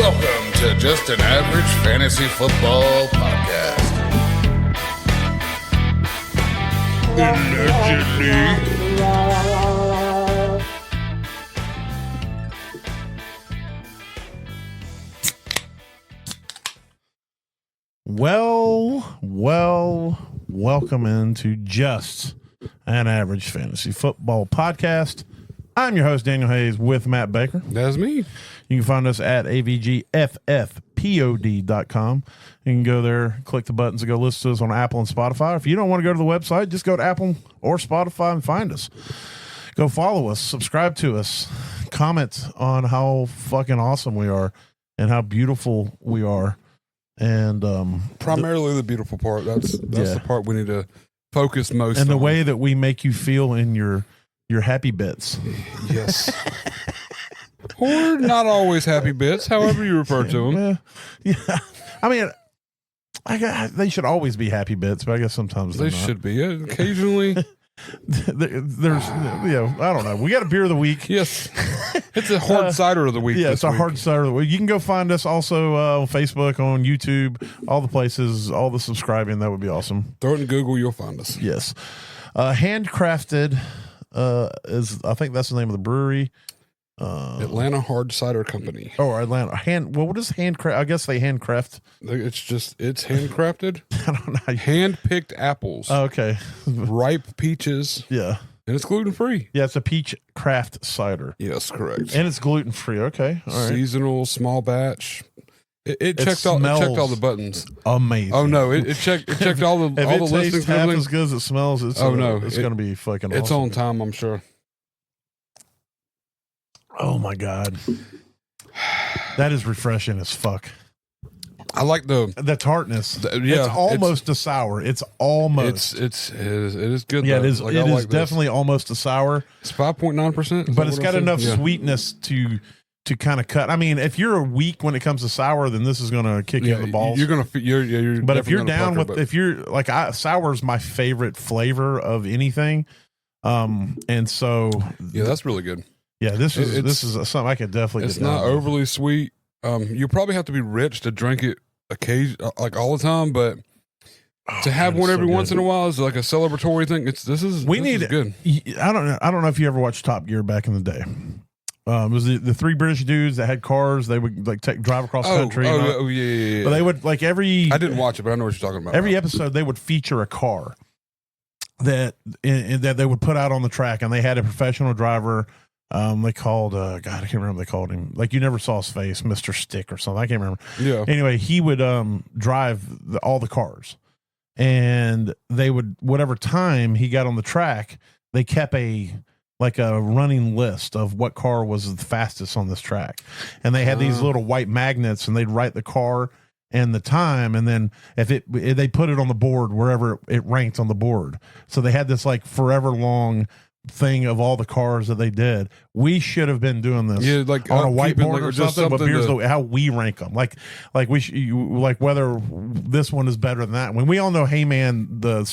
Welcome to Just an Average Fantasy Football Podcast. Allegedly. Welcome into Just an Average Fantasy Football Podcast. I'm your host, Daniel Hayes, with Matt Baker. That's me. You can find us at avgffpod.com. You can go there, click the buttons, and go listen to us on Apple and Spotify. If you don't want to go to the website, just go to Apple or Spotify and find us. Go follow us, subscribe to us, comment on how fucking awesome we are and how beautiful we are. And primarily the beautiful part. That's the part we need to focus most on. And the way that we make you feel in your happy bits. Yes. Or not always happy bits, however you refer to them. Yeah. I mean, they should always be happy bits, but I guess sometimes they should be. Occasionally. There's, I don't know. We got a beer of the week. Yes. It's a hard cider of the week. Yeah, it's a hard cider of the week. You can go find us also on Facebook, on YouTube, all the places, all the subscribing. That would be awesome. Throw it in Google, you'll find us. Yes. Handcrafted is, I think that's the name of the brewery. Atlanta Hard Cider Company. Oh, Atlanta. What is handcraft? I guess they handcraft. It's handcrafted. I don't know. Hand-picked apples. Okay. Ripe peaches. Yeah. And it's gluten-free. Yeah, it's a peach craft cider. Yes, correct. And it's gluten-free. Okay. All right. Seasonal, small batch. It checked all the buttons. Amazing. Oh no, it checked all the if all the it listings. Tastes half as good as it smells. It's going to be fucking. It's awesome. on time, I'm sure. Oh my god, that is refreshing as fuck. I like the tartness. It's almost a sour. It's almost. It is good. Yeah, though. it is. Like, it is definitely almost a sour. It's 5.9%, but it's got enough sweetness to kind of cut. I mean, if you're weak when it comes to sour, then this is going to kick you in the balls. You're going to. You're but if you're down with, if you're like, sour is my favorite flavor of anything. And so yeah, that's really good. Yeah, this is something I could definitely. It's not overly sweet. You probably have to be rich to drink it like all the time, but to have one every once in a while is like a celebratory thing. This is good. I don't know if you ever watched Top Gear back in the day. It was the three British dudes that had cars. They would like drive across country. Yeah. But they would like every. I didn't watch it, but I know what you're talking about. Every episode, they would feature a car that they would put out on the track, and they had a professional driver. They called God, I can't remember what they called him. Like you never saw his face, Mr. Stick or something. I can't remember. Yeah. Anyway, he would drive all the cars, and they would whatever time he got on the track, they kept a running list of what car was the fastest on this track, and they had these little white magnets, and they'd write the car and the time, and then if they put it on the board wherever it ranked on the board. So they had this like forever long thing of all the cars that they did. We should have been doing this like on a whiteboard or or something, but here's how we rank them. Like we like whether this one is better than that. When we all know Heyman, the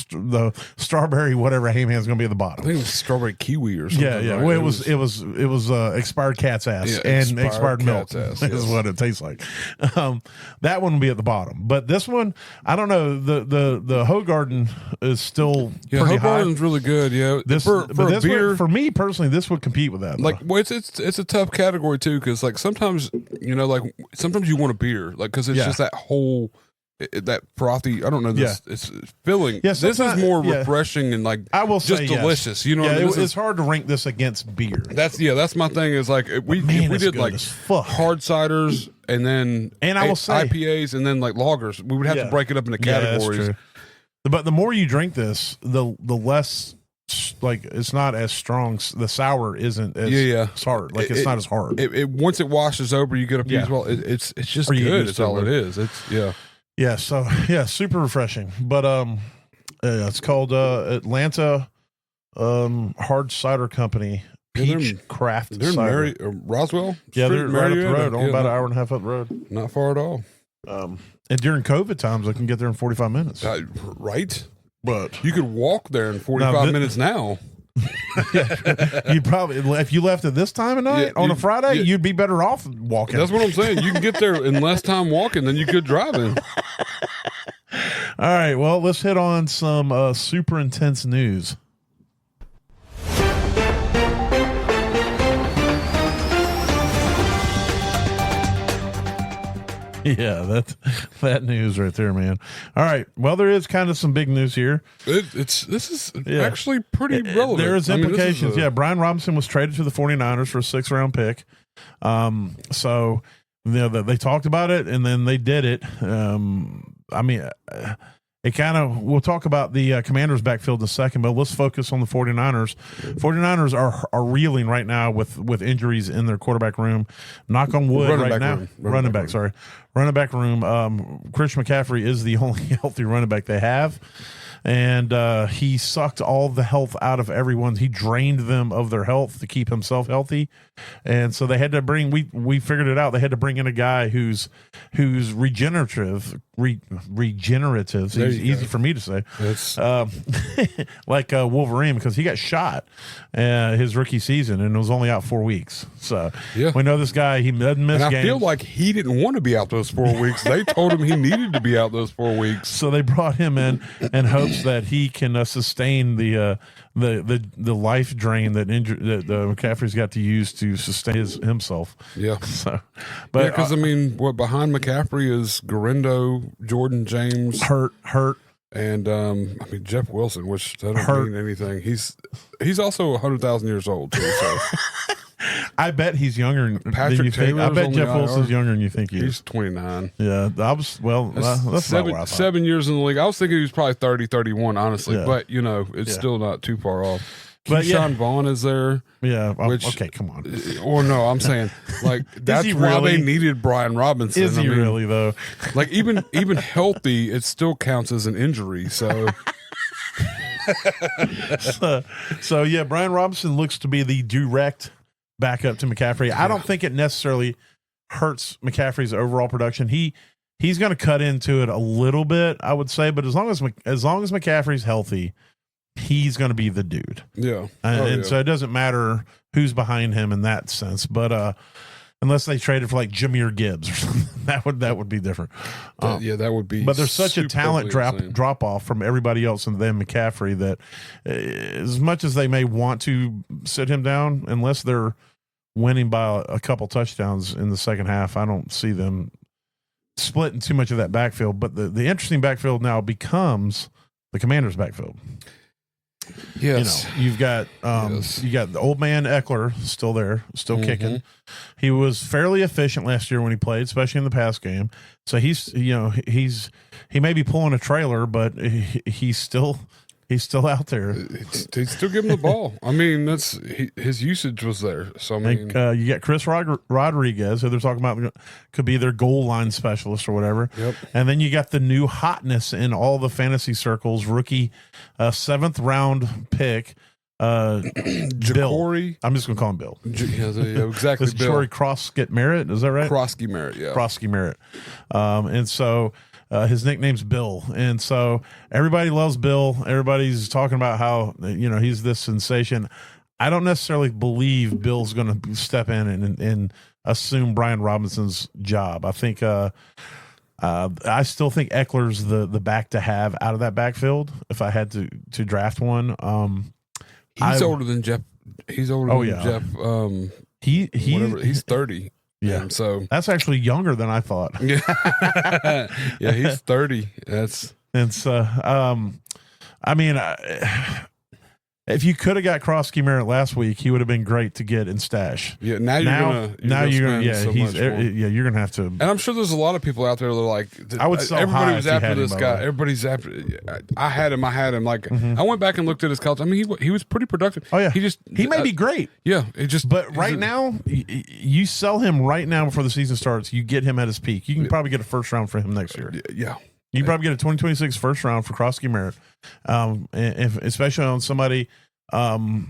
strawberry whatever Heyman is going to be at the bottom. I think it was strawberry kiwi or something. Yeah. Right? Well, it was expired cat's ass and expired milk is what it tastes like. That one will be at the bottom, but this one, I don't know. The Hoegaarden is still pretty high. Hoegaarden's really good. Yeah, for beer, for me personally, this would compete with that. Like, well, it's a tough category too, because like sometimes sometimes you want a beer, like because it's just that whole that frothy. I don't know. It's filling. Yes, this is more refreshing and like I will say delicious. You know, what I mean? It's hard to rank this against beer. That's my thing. Is like if we did like hard ciders and I will say IPAs and then like lagers, we would have to break it up into categories. That's true. But the more you drink this, the less. Like it's not as strong. The sour isn't as hard. Like it's not as hard. It once it washes over, you get a piece. Well, it's just good. It's all it is. It's So super refreshing. But it's called Atlanta Hard Cider Company Peach Craft. They're cider. Roswell. Yeah, they're right up the road. Only about an hour and a half up the road. Not far at all. And during COVID times, I can get there in 45 minutes. Right. But you could walk there in 45 minutes now. You'd probably, if you left at this time of night on a Friday, you'd be better off walking. That's what I'm saying. You can get there in less time walking than you could driving. All right. Well, let's hit on some super intense news. Yeah, that news right there, man. All right. Well, there is kind of some big news here. This is actually pretty relevant. There is implications. Brian Robinson was traded to the 49ers for a 6th-round pick. So they talked about it and then they did it. It kind of, we'll talk about the Commanders backfield in a second, but let's focus on the 49ers. 49ers are reeling right now with injuries in their quarterback room. Knock on wood right now. Running back room. Christian McCaffrey is the only healthy running back they have. And he sucked all the health out of everyone. He drained them of their health to keep himself healthy. And so they had to bring, we figured it out. They had to bring in a guy who's regenerative. It's easy for me to say. Like Wolverine, because he got shot his rookie season and was only out 4 weeks. So we know this guy, he doesn't miss games. I feel like he didn't want to be out those 4 weeks. They told him he needed to be out those 4 weeks. So they brought him in and hopes that he can sustain the life drain that McCaffrey's got to use to sustain himself. Yeah. So, but because what behind McCaffrey is Garendo, Jordan James, hurt, and Jeff Wilson, which that don't mean anything. He's also 100,000 years old too. So. I bet he's younger than you think. I bet Jeff Wilson's younger than you think he is. He's 29. Yeah, that's 7 years in the league. I was thinking he was probably 30, 31, honestly. Yeah. But, it's still not too far off. But Keyshawn Vaughn is there. Yeah. Okay, come on. Or no, I'm saying, that's why they needed Brian Robinson. Is he really, though? Even healthy, it still counts as an injury, so... so, Brian Robinson looks to be the direct backup to McCaffrey. I don't think it necessarily hurts McCaffrey's overall production. He's going to cut into it a little bit, I would say, but as long as McCaffrey's healthy, he's going to be the dude. Yeah. So it doesn't matter who's behind him in that sense, but unless they traded for like Jahmyr Gibbs or something, that would be different. That would be. But there's such a talent drop off from everybody else and then McCaffrey that as much as they may want to sit him down, unless they're winning by a couple touchdowns in the second half, I don't see them splitting too much of that backfield. But the interesting backfield now becomes the Commanders' backfield. Yes, you've got you got the old man Eckler still there, still kicking. He was fairly efficient last year when he played, especially in the pass game. So he may be pulling a trailer, but he's still out there. They still give him the ball. I mean, his usage was there. So I mean, you got Chris Rodriguez, who they're talking about could be their goal line specialist or whatever. Yep. And then you got the new hotness in all the fantasy circles, rookie 7th round pick. Ja'Cory. I'm just gonna call him Bill. Exactly. Is Ja'Cory Croskett Merritt? Is that right? Krosky Merritt. Yeah. Krosky Merritt. And so. His nickname's Bill, and so everybody loves Bill. Everybody's talking about how he's this sensation. I don't necessarily believe Bill's going to step in and assume Brian Robinson's job. I think I still think Eckler's the back to have out of that backfield. If I had to draft one, he's older than Jeff. He's older than Jeff. He's 30. Yeah, so that's actually younger than I thought. Yeah, he's 30. I mean, if you could have got Krosky Merritt last week, he would have been great to get in stash. Yeah, you're gonna you're gonna have to. And I'm sure there's a lot of people out there that are like, I would sell everybody was after this guy. Everybody's after. I had him. Like I went back and looked at his college. I mean, he was pretty productive. Oh yeah, he may be great. Yeah, But right now, you sell him right now before the season starts. You get him at his peak. You can probably get a first round for him next year. Yeah. You probably get a 2026 first round for Krosky Merritt, especially on somebody, who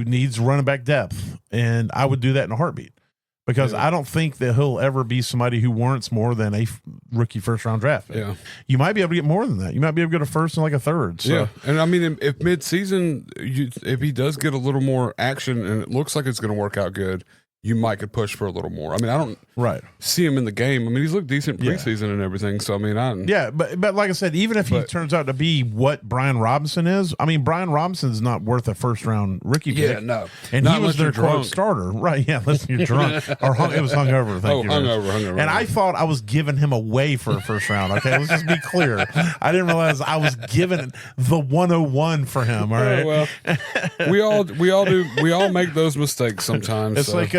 needs running back depth, and I would do that in a heartbeat. because I don't think that he'll ever be somebody who warrants more than a rookie first-round draft pick. Yeah. You might be able to get more than that. You might be able to get a first and like a third. So. Yeah, and I mean, if mid-season, if he does get a little more action and it looks like it's going to work out good, you might could push for a little more. I mean, I don't see him in the game. I mean, he's looked decent preseason and everything. So I mean, but like I said, even if he turns out to be what Brian Robinson is, I mean, Brian Robinson's not worth a first round rookie pick. Yeah, no, and he was their quote starter, right? Yeah, unless you're drunk or it was hungover. Thank you. Hungover. And I thought I was giving him away for a first round. Okay, let's just be clear. I didn't realize I was giving the 101 for him. All right. Well, we all make those mistakes sometimes. It's like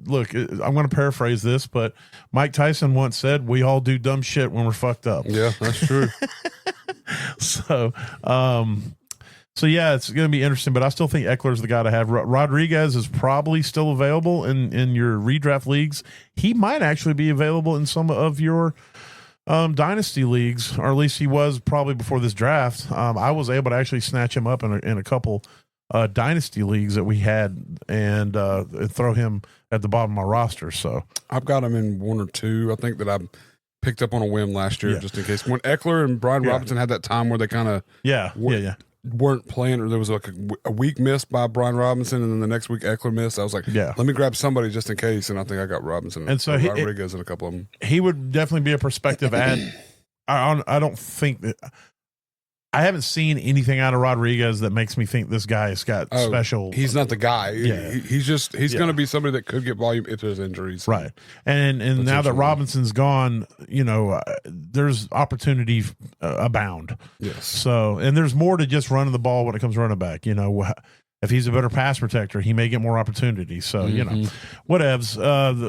look, I'm going to paraphrase this, but Mike Tyson once said, "We all do dumb shit when we're fucked up." Yeah, that's true. So yeah, it's going to be interesting, but I still think Eckler's the guy to have. Rodriguez is probably still available in your redraft leagues. He might actually be available in some of your dynasty leagues, or at least he was probably before this draft. I was able to actually snatch him up in a couple dynasty leagues that we had and throw him at the bottom of my roster. So I've got him in one or two. I think that I picked up on a whim last year just in case. When Eckler and Brian Robinson had that time where they kind of weren't playing, or there was like a week missed by Brian Robinson and then the next week Eckler missed, I was like, let me grab somebody just in case, and I think I got Robinson and so Rodriguez and a couple of them. He would definitely be a prospective ad. I don't think that I haven't seen anything out of Rodriguez that makes me think this guy has got special. He's not the guy. Yeah. He's going to be somebody that could get volume if there's injuries. Right. And now that Robinson's gone, there's opportunity abound. Yes. So, and there's more to just running the ball when it comes to running back. If he's a better pass protector, he may get more opportunity. So, whatevs.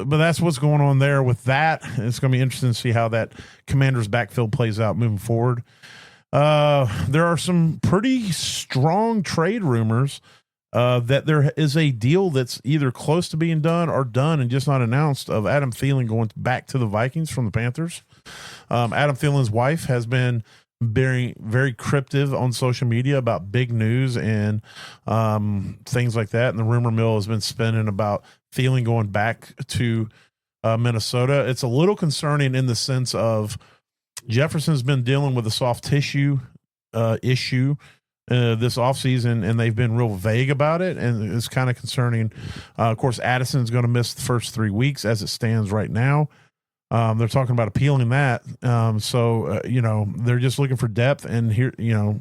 But that's what's going on there with that. It's going to be interesting to see how that Commander's backfield plays out moving forward. There are some pretty strong trade rumors that there is a deal that's either close to being done or done and just not announced of Adam Thielen going back to the Vikings from the Panthers. Adam Thielen's wife has been very, very cryptic on social media about big news and things like that. And the rumor mill has been spinning about Thielen going back to Minnesota. It's a little concerning in the sense of Jefferson's been dealing with a soft tissue issue this offseason, and they've been real vague about it, and it's kind of concerning. Of course, Addison's going to miss the first 3 weeks as it stands right now. They're talking about appealing that. They're just looking for depth, and here,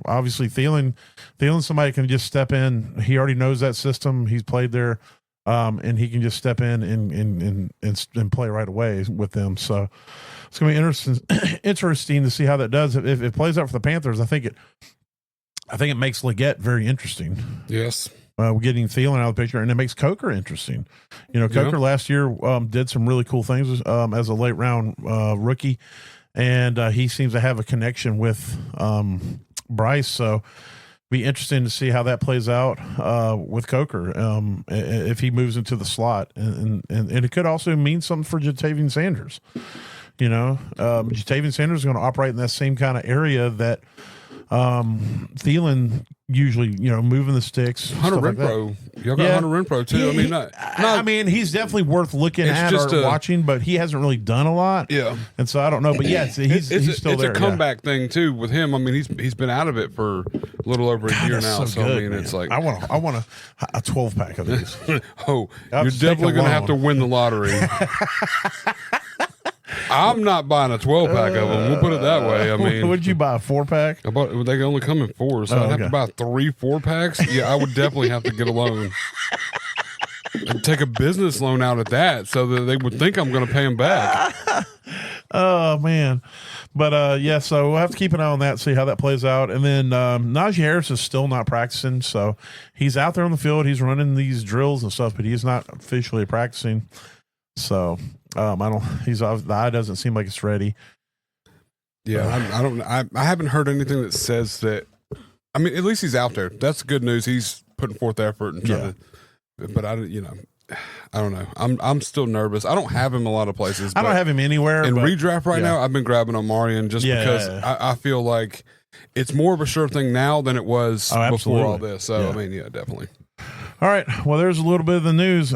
obviously Thielen, somebody can just step in. He already knows that system. He's played there, and he can just step in and play right away with them. So it's going to be interesting to see how that does. If it plays out for the Panthers, I think it makes Leggett very interesting. Yes. We're getting Thielen out of the picture, and it makes Coker interesting. Coker last year did some really cool things as a late round rookie, and he seems to have a connection with Bryce. So be interesting to see how that plays out with Coker if he moves into the slot, and it could also mean something for Jatavian Sanders. Jatavian Sanders is going to operate in that same kind of area that Thielen usually, moving the sticks. Hunter Renfrow. Y'all got Hunter Renfrow too. I mean, he's definitely worth looking at or watching, but he hasn't really done a lot. Yeah. And so I don't know. But he's still there. It's a comeback thing too with him. I mean, he's been out of it for a little over a year now. So good, it's like I want a 12-pack of these. You're definitely going to have to win the lottery. I'm not buying a 12-pack of them. We'll put it that way. I mean, what did you buy? A 4-pack? They only come in 4, so I'd have to buy 3 4-packs. Yeah, I would definitely have to get a loan. I'd take a business loan out at that, so that they would think I'm going to pay them back. Oh man, but so we'll have to keep an eye on that, see how that plays out. And then Najee Harris is still not practicing, so he's out there on the field. He's running these drills and stuff, but he's not officially practicing. So the eye doesn't seem like it's ready. Yeah, I haven't heard anything that says that. I mean, at least he's out there. That's good news. He's putting forth effort and trying to. But I don't know. I'm still nervous. I don't have him a lot of places. I don't have him anywhere. In redraft right now, I've been grabbing Omarion just because I feel like it's more of a sure thing now than it was before all this. So I mean, definitely. All right. Well, there's a little bit of the news.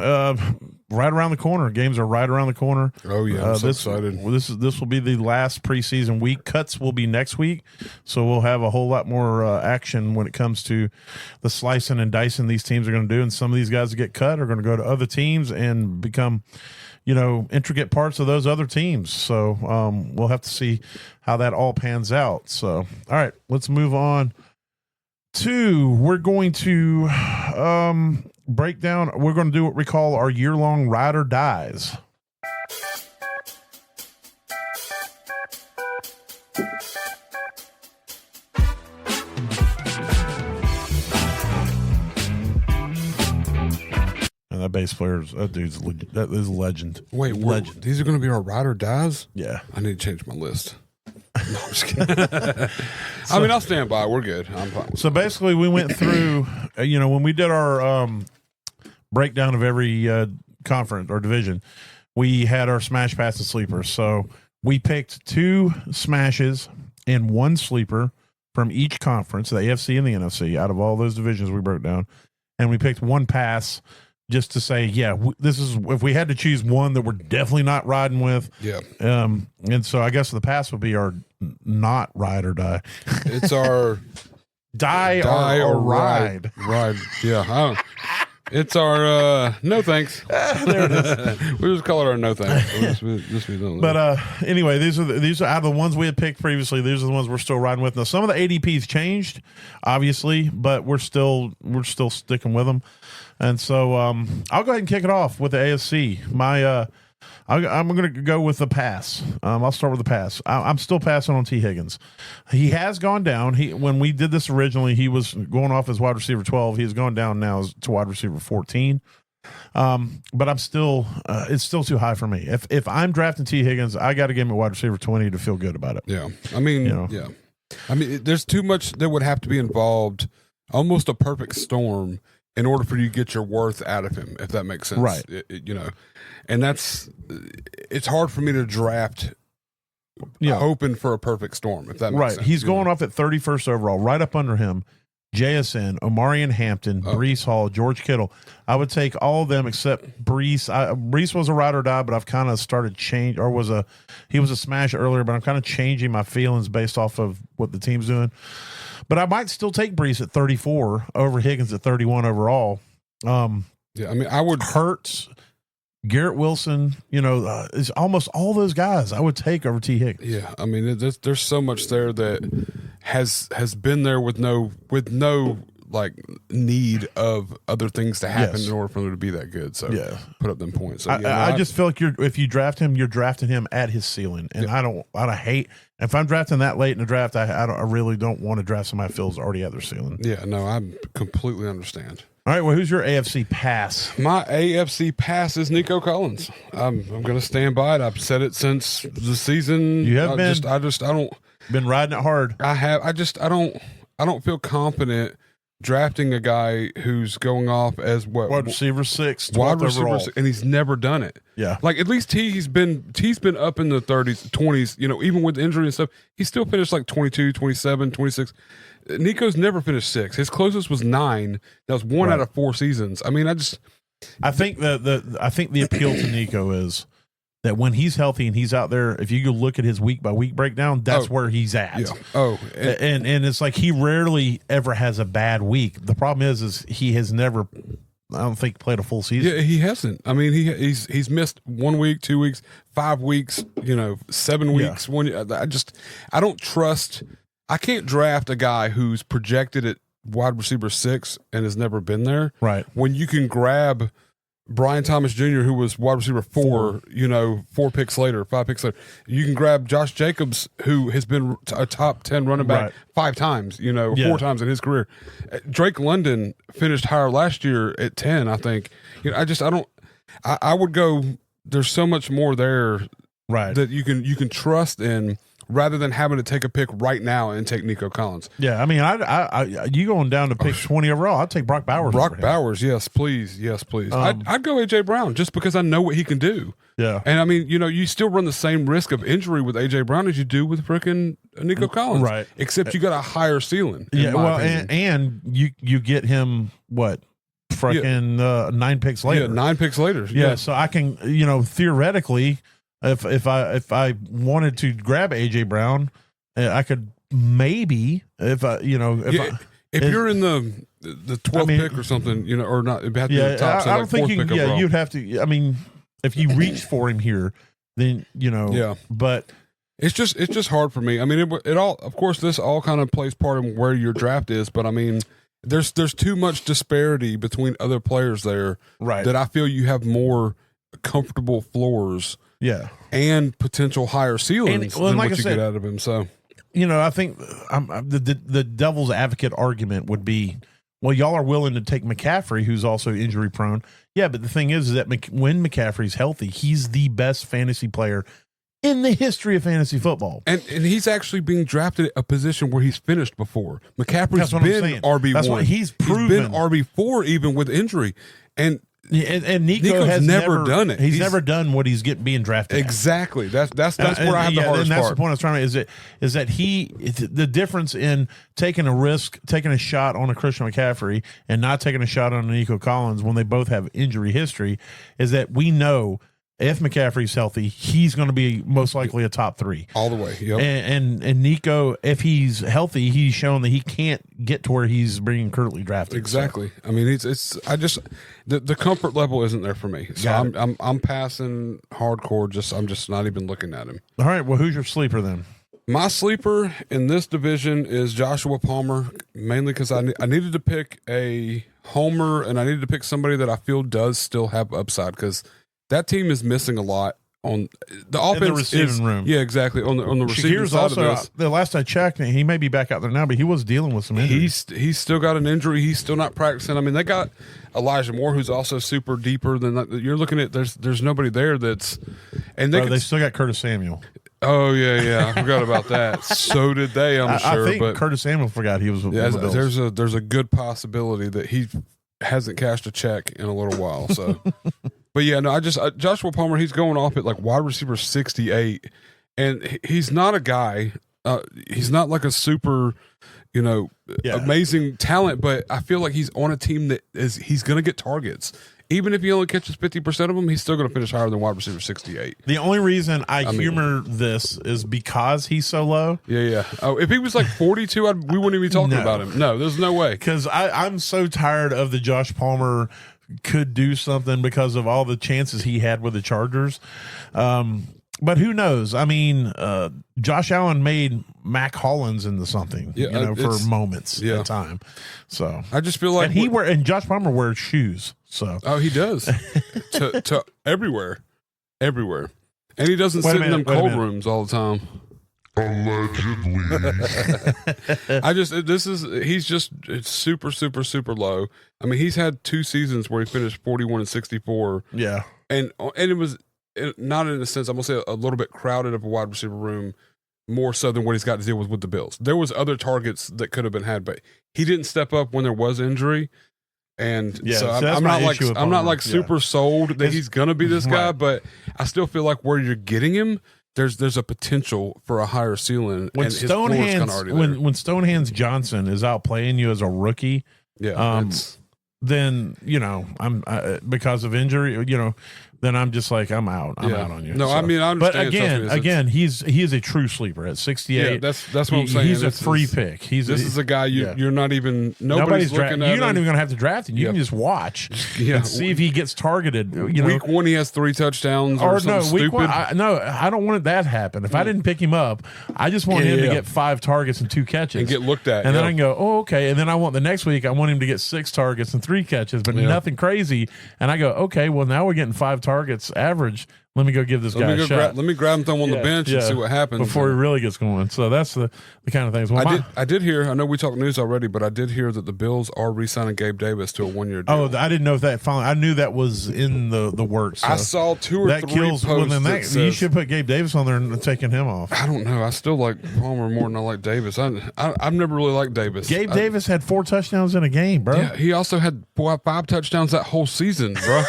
right around the corner. Games are right around the corner. Oh yeah, I'm so excited. This will be the last preseason week. Cuts will be next week, so we'll have a whole lot more action when it comes to the slicing and dicing these teams are going to do. And some of these guys that get cut are going to go to other teams and become, intricate parts of those other teams. So we'll have to see how that all pans out. So, all right, let's move on to, we're going to break down, we're going to do what we call our year-long ride or dies. And that bass player, that is a legend. Wait, legend. These are going to be our ride or dies? Yeah. I need to change my list. No, I'm just kidding. I mean, I'll stand by. We're good. I'm fine. So basically, we went through, when we did our breakdown of every conference or division, we had our smash, pass, and sleepers. So we picked 2 smashes and 1 sleeper from each conference, the AFC and the NFC, out of all those divisions we broke down. And we picked 1 pass just to say, this is, if we had to choose one that we're definitely not riding with. Yeah. And so I guess the pass would be our not ride or die. It's our die or ride. Ride. Yeah. It's our no thanks. There it is. We just call it our no thanks. But anyway, these are out of the ones we had picked previously. These are the ones we're still riding with. Now some of the ADPs changed, obviously, but we're still sticking with them. And so I'll go ahead and kick it off with the AFC. I'm going to go with the pass. I'll start with the pass. I'm still passing on T. Higgins. He has gone down. When we did this originally, he was going off as wide receiver 12. He's gone down now to wide receiver 14. But I'm still, it's still too high for me. If I'm drafting T. Higgins, I got to give him a wide receiver 20 to feel good about it. Yeah. I mean, yeah. I mean, there's too much that would have to be involved, almost a perfect storm, in order for you to get your worth out of him, if that makes sense. Right. And it's hard for me to draft hoping for a perfect storm, if that makes sense. He's going off at 31st overall, right up under him. JSN, Omarion Hampton, Breece Hall, George Kittle. I would take all of them except Breece. Breece was a ride or die, but I've kind of started change, he was a smash earlier, but I'm kind of changing my feelings based off of what the team's doing. But I might still take Breece at 34 over Higgins at 31 overall. I mean, I would Hurts, Garrett Wilson, it's almost all those guys I would take over T. Higgins. Yeah, I mean, there's so much there that has been there with no like need of other things to happen in order for him to be that good. So put up them points. So, I just feel like if you draft him, you're drafting him at his ceiling, and I don't hate if I'm drafting that late in the draft. I really don't want to draft somebody who feels already at their ceiling. Yeah, no, I completely understand. All right, well, who's your AFC pass? My AFC pass is Nico Collins. I'm going to stand by it. I've said it since the season. You have been. I don't been riding it hard. I have. I don't feel confident drafting a guy who's going off as wide receiver 6, wide receiver overall. And he's never done it. Yeah, like at least T's been up in the 30s, 20s. Even with injury and stuff, he still finished like 22, 27, 26. Nico's never finished 6. His closest was 9. That was 1 out of 4 seasons. I mean, I think the appeal to Nico is that when he's healthy and he's out there, if you go look at his week by week breakdown, that's where he's at. Yeah. And it's like he rarely ever has a bad week. The problem is he has never, I don't think, played a full season. Yeah, he hasn't. I mean, he's missed 1 week, 2 weeks, 5 weeks, 7 weeks. I don't trust. I can't draft a guy who's projected at wide receiver 6 and has never been there. Right. When you can grab Brian Thomas Jr., who was wide receiver 4, 4 picks later, 5 picks later. You can grab Josh Jacobs, who has been a top 10 running back 5 times, 4 times in his career. Drake London finished higher last year at 10, I think. I would go, there's so much more there that you can trust in, rather than having to take a pick right now and take Nico Collins. Yeah, I mean, I you going down to pick 20 overall, I'd take Brock Bowers. Brock Bowers, yes, please. I'd go A.J. Brown just because I know what he can do. Yeah. And, I mean, you still run the same risk of injury with A.J. Brown as you do with frickin' Nico Collins. Right. Except you got a higher ceiling. Yeah, well, and you get him, what, fucking 9 picks later. Yeah, 9 picks later. Yeah, so I can, theoretically, if I wanted to grab AJ Brown, I could maybe if you're in the 12th pick or something, or not, it had to be the top. So I don't think you. Yeah, you'd have to. I mean, if you reach for him here, then Yeah, but. It's just hard for me. I mean, it all, of course, this all kind of plays part in where your draft is, but I mean, there's too much disparity between other players there, right? That I feel you have more comfortable floors, and potential higher ceilings than what you get out of him. So, I think the devil's advocate argument would be, well, y'all are willing to take McCaffrey, who's also injury prone. Yeah, but the thing is that when McCaffrey's healthy, he's the best fantasy player in the history of fantasy football. And he's actually being drafted at a position where he's finished before. McCaffrey's been RB1. That's what he's proven. He's been RB4 even with injury. And Nico has never done it. He's never done what he's being drafted. Exactly. That's where I have the hardest and that's part. The point I was trying to is that the difference in taking a risk, taking a shot on a Christian McCaffrey and not taking a shot on a Nico Collins when they both have injury history is that we know if McCaffrey's healthy, he's going to be most likely a top 3 all the way. Yep. And Nico, if he's healthy, he's shown that he can't get to where he's being currently drafted. Exactly. So. I mean, the comfort level isn't there for me. So I'm passing hardcore. I'm just not even looking at him. All right. Well, who's your sleeper then? My sleeper in this division is Joshua Palmer, mainly because I needed to pick a homer and I needed to pick somebody that I feel does still have upside because that team is missing a lot on the offense. In the receiving room. Yeah, exactly. On the receiving side also, of this. The last I checked, he may be back out there now, but he was dealing with some injuries. He's still got an injury. He's still not practicing. I mean, they got Elijah Moore, who's also super deeper than that. You're looking at there's nobody there that's and they still got Curtis Samuel. Oh yeah, I forgot about that. So did they, I'm sure. I think but Curtis Samuel forgot he was. Yeah, there's a good possibility that he hasn't cashed a check in a little while. So. But yeah, no, Joshua Palmer, he's going off at like wide receiver 68, and he's not a guy. He's not like a super, amazing talent, but I feel like he's on a team he's going to get targets. Even if he only catches 50% of them, he's still going to finish higher than wide receiver 68. The only reason I humor this is because he's so low. Yeah. Oh, if he was like 42, we wouldn't even be talking about him. No, there's no way. Because I'm so tired of the Josh Palmer could do something because of all the chances he had with the Chargers. But who knows? I mean, Josh Allen made Mac Hollins into something, for moments at a time. So I just feel like and Josh Palmer wears shoes. So he does to everywhere, and he doesn't sit in them cold rooms all the time. Allegedly. He's just super, super, super low. I mean, he's had 2 seasons where he finished 41 and 64. Yeah. And it was not in a sense, I'm going to say a little bit crowded of a wide receiver room, more so than what he's got to deal with the Bills. There was other targets that could have been had, but he didn't step up when there was injury. And so I'm not like super sold that he's going to be this guy, but I still feel like where you're getting him, there's a potential for a higher ceiling. When Stonehands Johnson is out playing you as a rookie, then I'm because of injury, then I'm just like I'm out. I'm out on you. No, so. I mean I understand. But again, he is a true sleeper at 68. Yeah, that's what I'm saying. He's a free pick. This is a guy you're not even nobody's looking at. You're not even going to have to draft him. You can just watch and see if he gets targeted. Week 1 he has 3 touchdowns or something week stupid. 1, I don't want that to happen. If I didn't pick him up, I just want him to get 5 targets and 2 catches and get looked at. And then I can go, oh okay. And then I want the next week I want him to get 6 targets and 3 catches, but nothing crazy. And I go, okay, well now we're getting 5 targets average. Let me go give this guy a shot. Let me grab him, throw him on the bench and see what happens before he really gets going. So that's the kind of things. Well, I did hear. I know we talked news already, but I did hear that the Bills are re-signing Gabe Davis to a 1-year deal. Oh, I didn't know if that. Finally, I knew that was in the works. So I saw 2 or 3 posts. You should put Gabe Davis on there and taking him off. I don't know. I still like Palmer more than I like Davis. I've never really liked Davis. Davis had 4 touchdowns in a game, bro. Yeah, he also had 5 touchdowns that whole season, bro.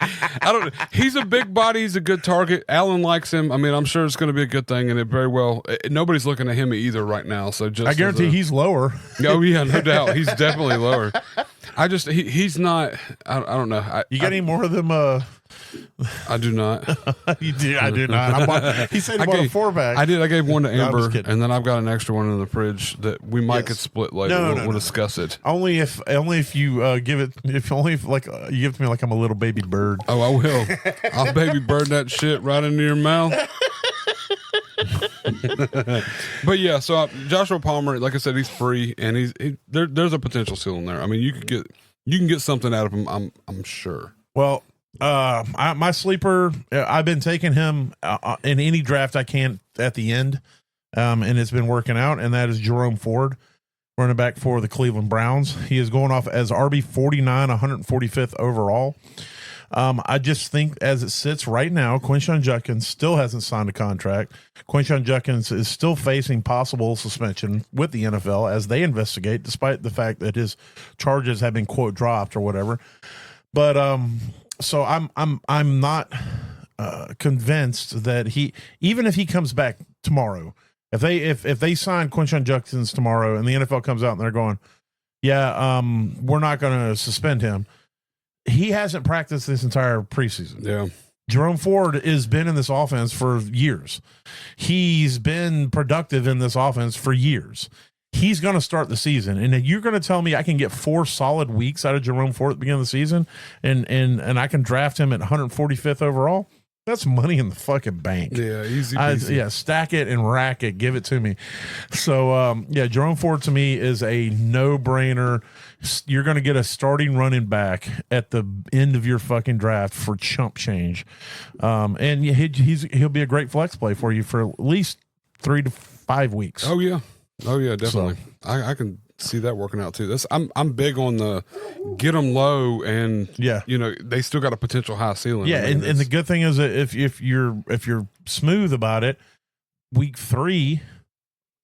I don't. He's a big body. He's a good target. Allen likes him. I mean, I'm sure it's going to be a good thing, and it very well. Nobody's looking at him either right now. So just I guarantee he's lower. Oh yeah, no doubt. He's definitely lower. He's not. I don't know. You got any more of them? I do not. You do. I do not. He said he bought a 4-pack. I did. I gave one to Amber, I'm just and then I've got an extra one in the fridge that we might get split later. We'll discuss it. Only if you give it. If only if like you give it to me like I'm a little baby bird. Oh, I will. I'll baby bird that shit right into your mouth. But yeah, so Joshua Palmer, like I said, he's free, and there's a potential ceiling there. I mean, you can get something out of him. I'm sure. Well, my sleeper, I've been taking him in any draft I can at the end, and it's been working out. And that is Jerome Ford, running back for the Cleveland Browns. He is going off as RB 49, 145th overall. I just think as it sits right now, Quinshon Judkins still hasn't signed a contract. Quinshon Judkins is still facing possible suspension with the NFL as they investigate, despite the fact that his charges have been quote dropped or whatever. But so I'm not convinced that even if he comes back tomorrow, if they sign Quinshon Judkins tomorrow and the NFL comes out and they're going, yeah, we're not going to suspend him. He hasn't practiced this entire preseason. Yeah. Jerome Ford has been in this offense for years. He's been productive in this offense for years. He's going to start the season. And you're going to tell me I can get 4 solid weeks out of Jerome Ford at the beginning of the season and I can draft him at 145th overall? That's money in the fucking bank. Yeah, easy peasy. Stack it and rack it. Give it to me. So, Jerome Ford to me is a no-brainer. You're going to get a starting running back at the end of your fucking draft for chump change. And he'll be a great flex play for you for at least 3 to 5 weeks. Oh, yeah. Definitely. So, I can see that working out too. I'm big on the get them low, and they still got a potential high ceiling. Yeah, and the good thing is that if you're smooth about it, week 3,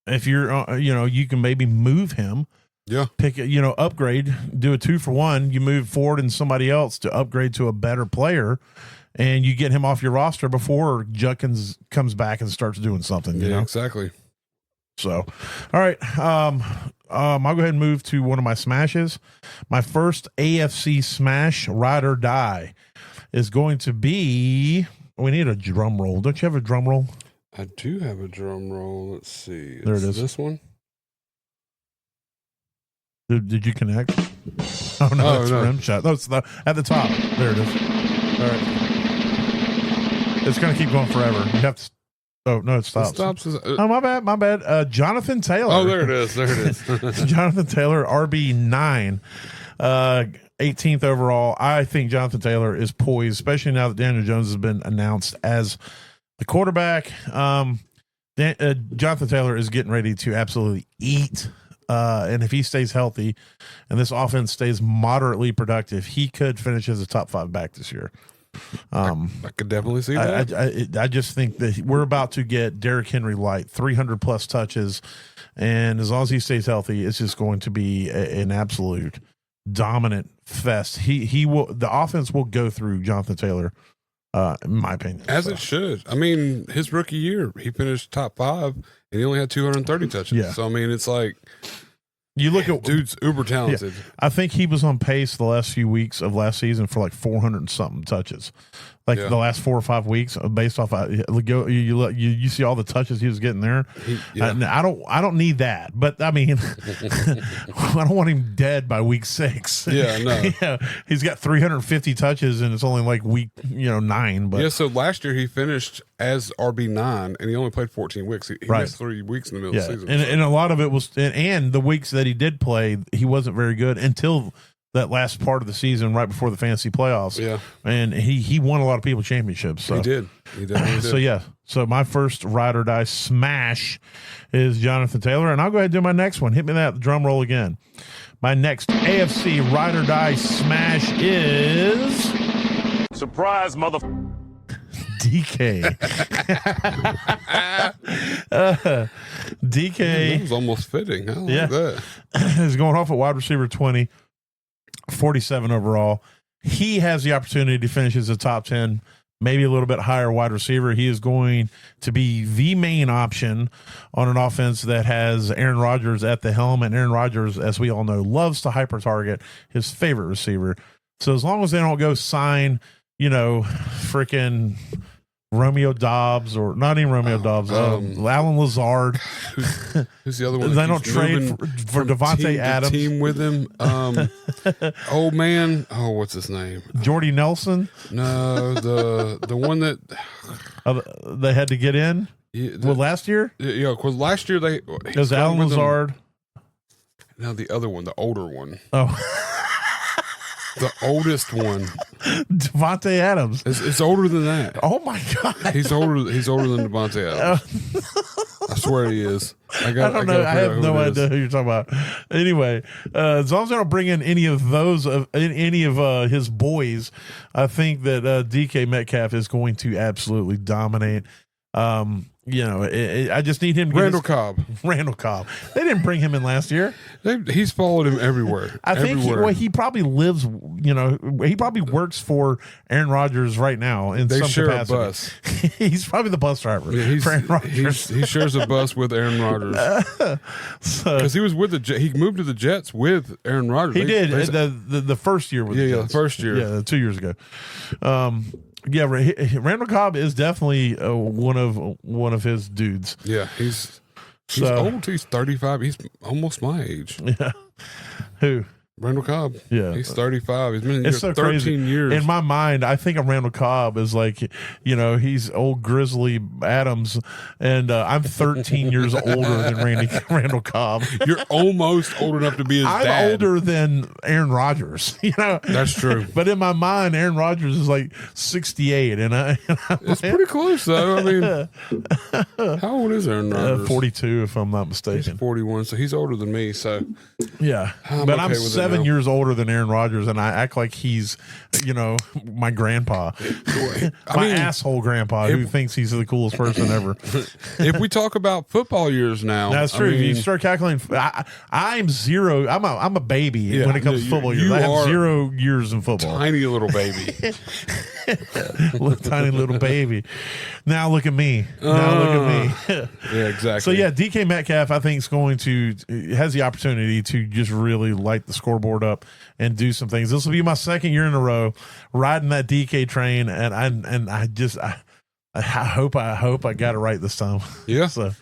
if you're you can maybe move him. Yeah, pick upgrade, do a 2-for-1. You move Ford and somebody else to upgrade to a better player, and you get him off your roster before Judkins comes back and starts doing something. You know exactly. So, all right. I'll go ahead and move to one of my smashes. My first AFC smash, ride or die, is going to be. We need a drum roll. Don't you have a drum roll? I do have a drum roll. Let's see. There it is. This one. Did you connect? Oh no, that's rim shot. No, it's at the top. There it is. All right. It's gonna keep going forever. You have to. Oh no, it stops. Oh my bad. Jonathan Taylor. Oh, there it is. Jonathan Taylor, RB9, 18th overall. I think Jonathan Taylor is poised, especially now that Daniel Jones has been announced as the quarterback. Jonathan Taylor is getting ready to absolutely eat. And if he stays healthy and this offense stays moderately productive, he could finish as a top 5 back this year. I could definitely see that. I just think that we're about to get Derrick Henry light, 300 plus touches, and as long as he stays healthy, it's just going to be an absolute dominant fest. He will. The offense will go through Jonathan Taylor, in my opinion, as it should. I mean, his rookie year, he finished top 5, and he only had 230 touches. Yeah. So I mean, it's like. You look at dude's uber talented. Yeah, I think he was on pace the last few weeks of last season for like 400 and something touches, the last 4 or 5 weeks based off. You see all the touches he was getting there. I don't need that, but I mean, I don't want him dead by week 6. Yeah, no. He's got 350 touches and it's only like week 9. But so last year he finished as RB9 and he only played 14 weeks. He missed 3 weeks in the middle of the season. And a lot of it was, and the weeks that he did play, he wasn't very good until that last part of the season, right before the fantasy playoffs. Yeah, and he won a lot of people championships. So. He did. So my first ride or die smash is Jonathan Taylor, and I'll go ahead and do my next one. Hit me that drum roll again. My next AFC ride or die smash is surprise, mother. DK. DK. That was almost fitting. I like that. He's going off at wide receiver 20, 47 overall. he has the opportunity to finish as a top 10, maybe a little bit higher wide receiver. He is going to be the main option on an offense that has Aaron Rodgers at the helm. And Aaron Rodgers, as we all know, loves to hyper target his favorite receiver. So as long as they don't go sign, freaking Romeo Dobbs, or not even Romeo Dobbs, Alan Lazard. Who's the other one? They don't trade for Devontae Adams. Team with him. Old man. Oh, what's his name? Jordy Nelson. No, the one that they had to get in. Last year. Yeah, because last year it was Alan Lazard. Now the other one, the older one. Oh. The oldest one, Devontae Adams. It's older than that. Oh my god, he's older than Devontae Adams. I swear he is. I don't know. I have no idea who you're talking about. Anyway, as long as they don't bring in any of those his boys, I think that DK Metcalf is going to absolutely dominate. I just need him to Randall Cobb. They didn't bring him in last year. He's followed him everywhere. I think he probably lives, he probably works for Aaron Rodgers right now in some capacity. A bus. He's probably the bus driver for Aaron Rodgers. He shares a bus with Aaron Rodgers. Because he was with he moved to the Jets with Aaron Rodgers. He did the first year with the Jets. The first year. Yeah, 2 years ago. Yeah, Randall Cobb is definitely one of his dudes. Yeah, he's old. He's 35. He's almost my age. Yeah. Who? Randall Cobb. Yeah. He's 35. He's been in here so 13 crazy. years. In my mind, I think of Randall Cobb as like, he's old Grizzly Adams, and I'm 13 years older than Randall Cobb. You're almost old enough to be his dad. I'm older than Aaron Rodgers. That's true. But in my mind, Aaron Rodgers is like 68, and it's pretty close though. I mean, how old is Aaron Rodgers? 42, if I'm not mistaken. He's 41, so he's older than me. So yeah, but I'm 7 years older than Aaron Rodgers, and I act like he's, my grandpa, my asshole grandpa, who thinks he's the coolest person ever. If we talk about football years now, that's true. If you start calculating, I'm zero. I'm a baby when it comes to football years. I have 0 years in football. Tiny little baby, tiny little baby. Now look at me. Yeah, exactly. So yeah, DK Metcalf, I think, has the opportunity to just really light the scoreboard up and do some things. This will be my second year in a row riding that DK train, and I hope I got it right this time. Yeah. So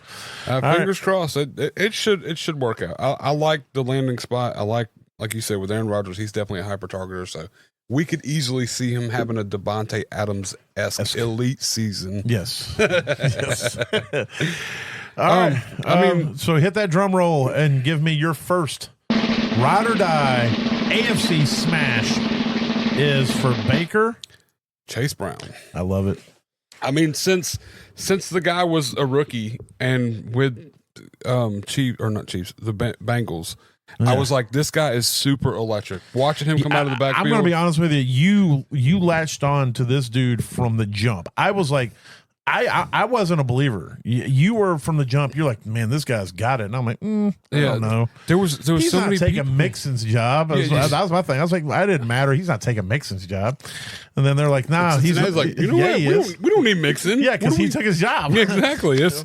fingers crossed. It should work out. I like the landing spot. I like you said, with Aaron Rodgers, he's definitely a hyper targeter. So we could easily see him having a Devontae Adams-esque elite season. Yes. Yes. All right. So hit that drum roll and give me your first ride or die AFC smash is for Baker Chase Brown. I love it. I mean, since the guy was a rookie and with the Bengals, yeah. I was like, this guy is super electric. Watching him come out of the backfield. I'm going to be honest with you. You latched on to this dude from the jump. I was like, I wasn't a believer. You were from the jump. You're like, man, this guy's got it. And I'm like, I don't know. There was he's so not many taking people. Mixon's job. That was my thing. I was like, it didn't matter. He's not taking Mixon's job. And then they're like, nah, he's like, you know what? We don't need Mixon. Yeah, because he took his job. Yeah, exactly. This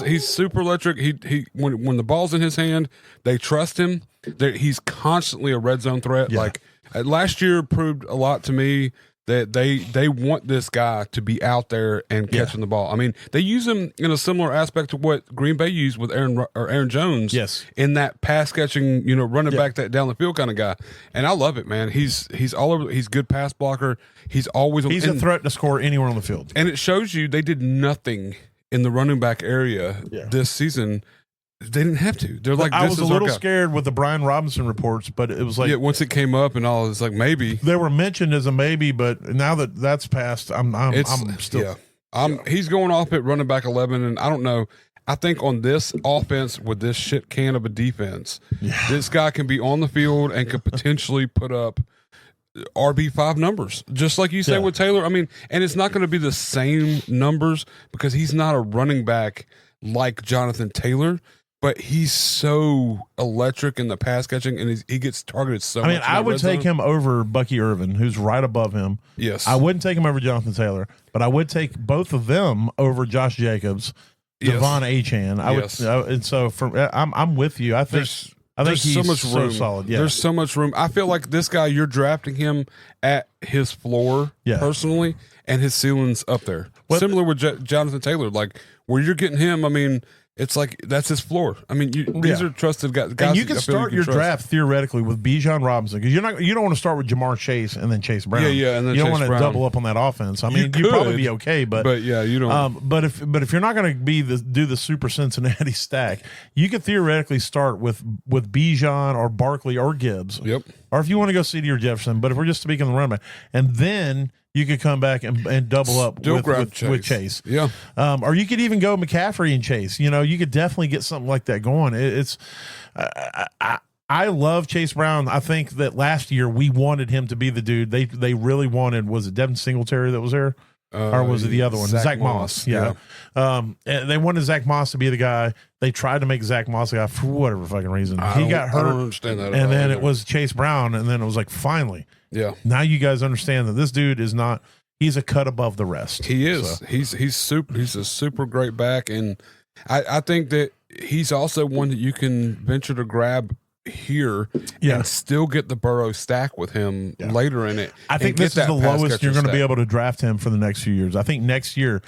he's super electric. He when the ball's in his hand, they trust him. He's constantly a red zone threat. Yeah. Like last year proved a lot to me. That they want this guy to be out there and catching the ball. I mean, they use him in a similar aspect to what Green Bay used with Aaron Jones. Yes, in that pass catching, running back that down the field kind of guy. And I love it, man. He's all over. He's a good pass blocker. He's always a threat to score anywhere on the field. And it shows you they did nothing in the running back area this season. They didn't have to. They're like, I was a little scared with the Brian Robinson reports, but it was like, once it came up and all, it's like maybe they were mentioned as a maybe, but now that that's passed, I'm still. He's going off at running back 11, and I don't know. I think on this offense with this shit can of a defense, this guy can be on the field and could potentially put up RB5 numbers, just like you said with Taylor. I mean, and it's not going to be the same numbers because he's not a running back like Jonathan Taylor. but he's so electric in the pass catching, and he gets targeted so much. I mean, I would take him over Bucky Irvin, who's right above him. Yes. I wouldn't take him over Jonathan Taylor, but I would take both of them over Josh Jacobs, Devon Achane. And so I'm with you. I think he's so much room. So solid. Yeah. There's so much room. I feel like this guy, you're drafting him at his floor personally, and his ceiling's up there. Similar with Jonathan Taylor, like where you're getting him. I mean, it's like that's his floor. I mean, these are trusted guys. And you can start your draft theoretically with Bijan Robinson because you don't want to start with Jamar Chase and then Chase Brown. Yeah, and then you don't want to double up on that offense. I mean, you'd probably be okay, but yeah, you don't. But if you're not going to do the Super Cincinnati stack, you could theoretically start with Bijan or Barkley or Gibbs. Yep. Or if you want to go CD or Jefferson, but if we're just speaking the running back, and then you could come back and double up with Chase. Yeah. Or you could even go McCaffrey and Chase. You know, you could definitely get something like that going. I love Chase Brown. I think that last year we wanted him to be the dude. They really wanted, was it Devin Singletary that was there? Or was it the other one? Zach Moss. Yeah. They wanted Zach Moss to be the guy. They tried to make Zach Moss the guy for whatever fucking reason. He got hurt. I don't understand that. And then it was Chase Brown. And then it was like, finally. Yeah. Now you guys understand that this dude is not, he's a cut above the rest. He is. So. He's a super great back. And I think that he's also one that you can venture to grab here and still get the Burrow stack with him later in it. I think this is the lowest you're going to be able to draft him for the next few years. I think next year.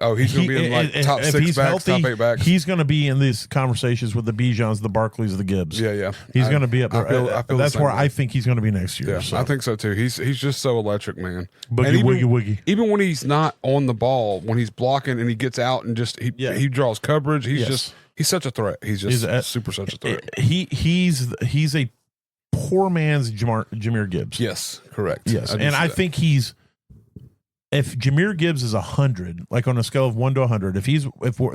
Oh, he's going to be in like top 6 backs, top 8 backs. He's going to be in these conversations with the Bijans, the Barkleys, the Gibbs. Yeah. He's going to be up there. I feel that's where I think he's going to be next year. Yeah, so. I think so too. He's just so electric, man. Woogie. Even when he's not on the ball, when he's blocking and he gets out and just he draws coverage, he's such a threat. He's such a threat. He's a poor man's Jahmyr Gibbs. Yes, correct. Yes, I think if Jahmyr Gibbs is 100, like on a scale of 1 to 100, if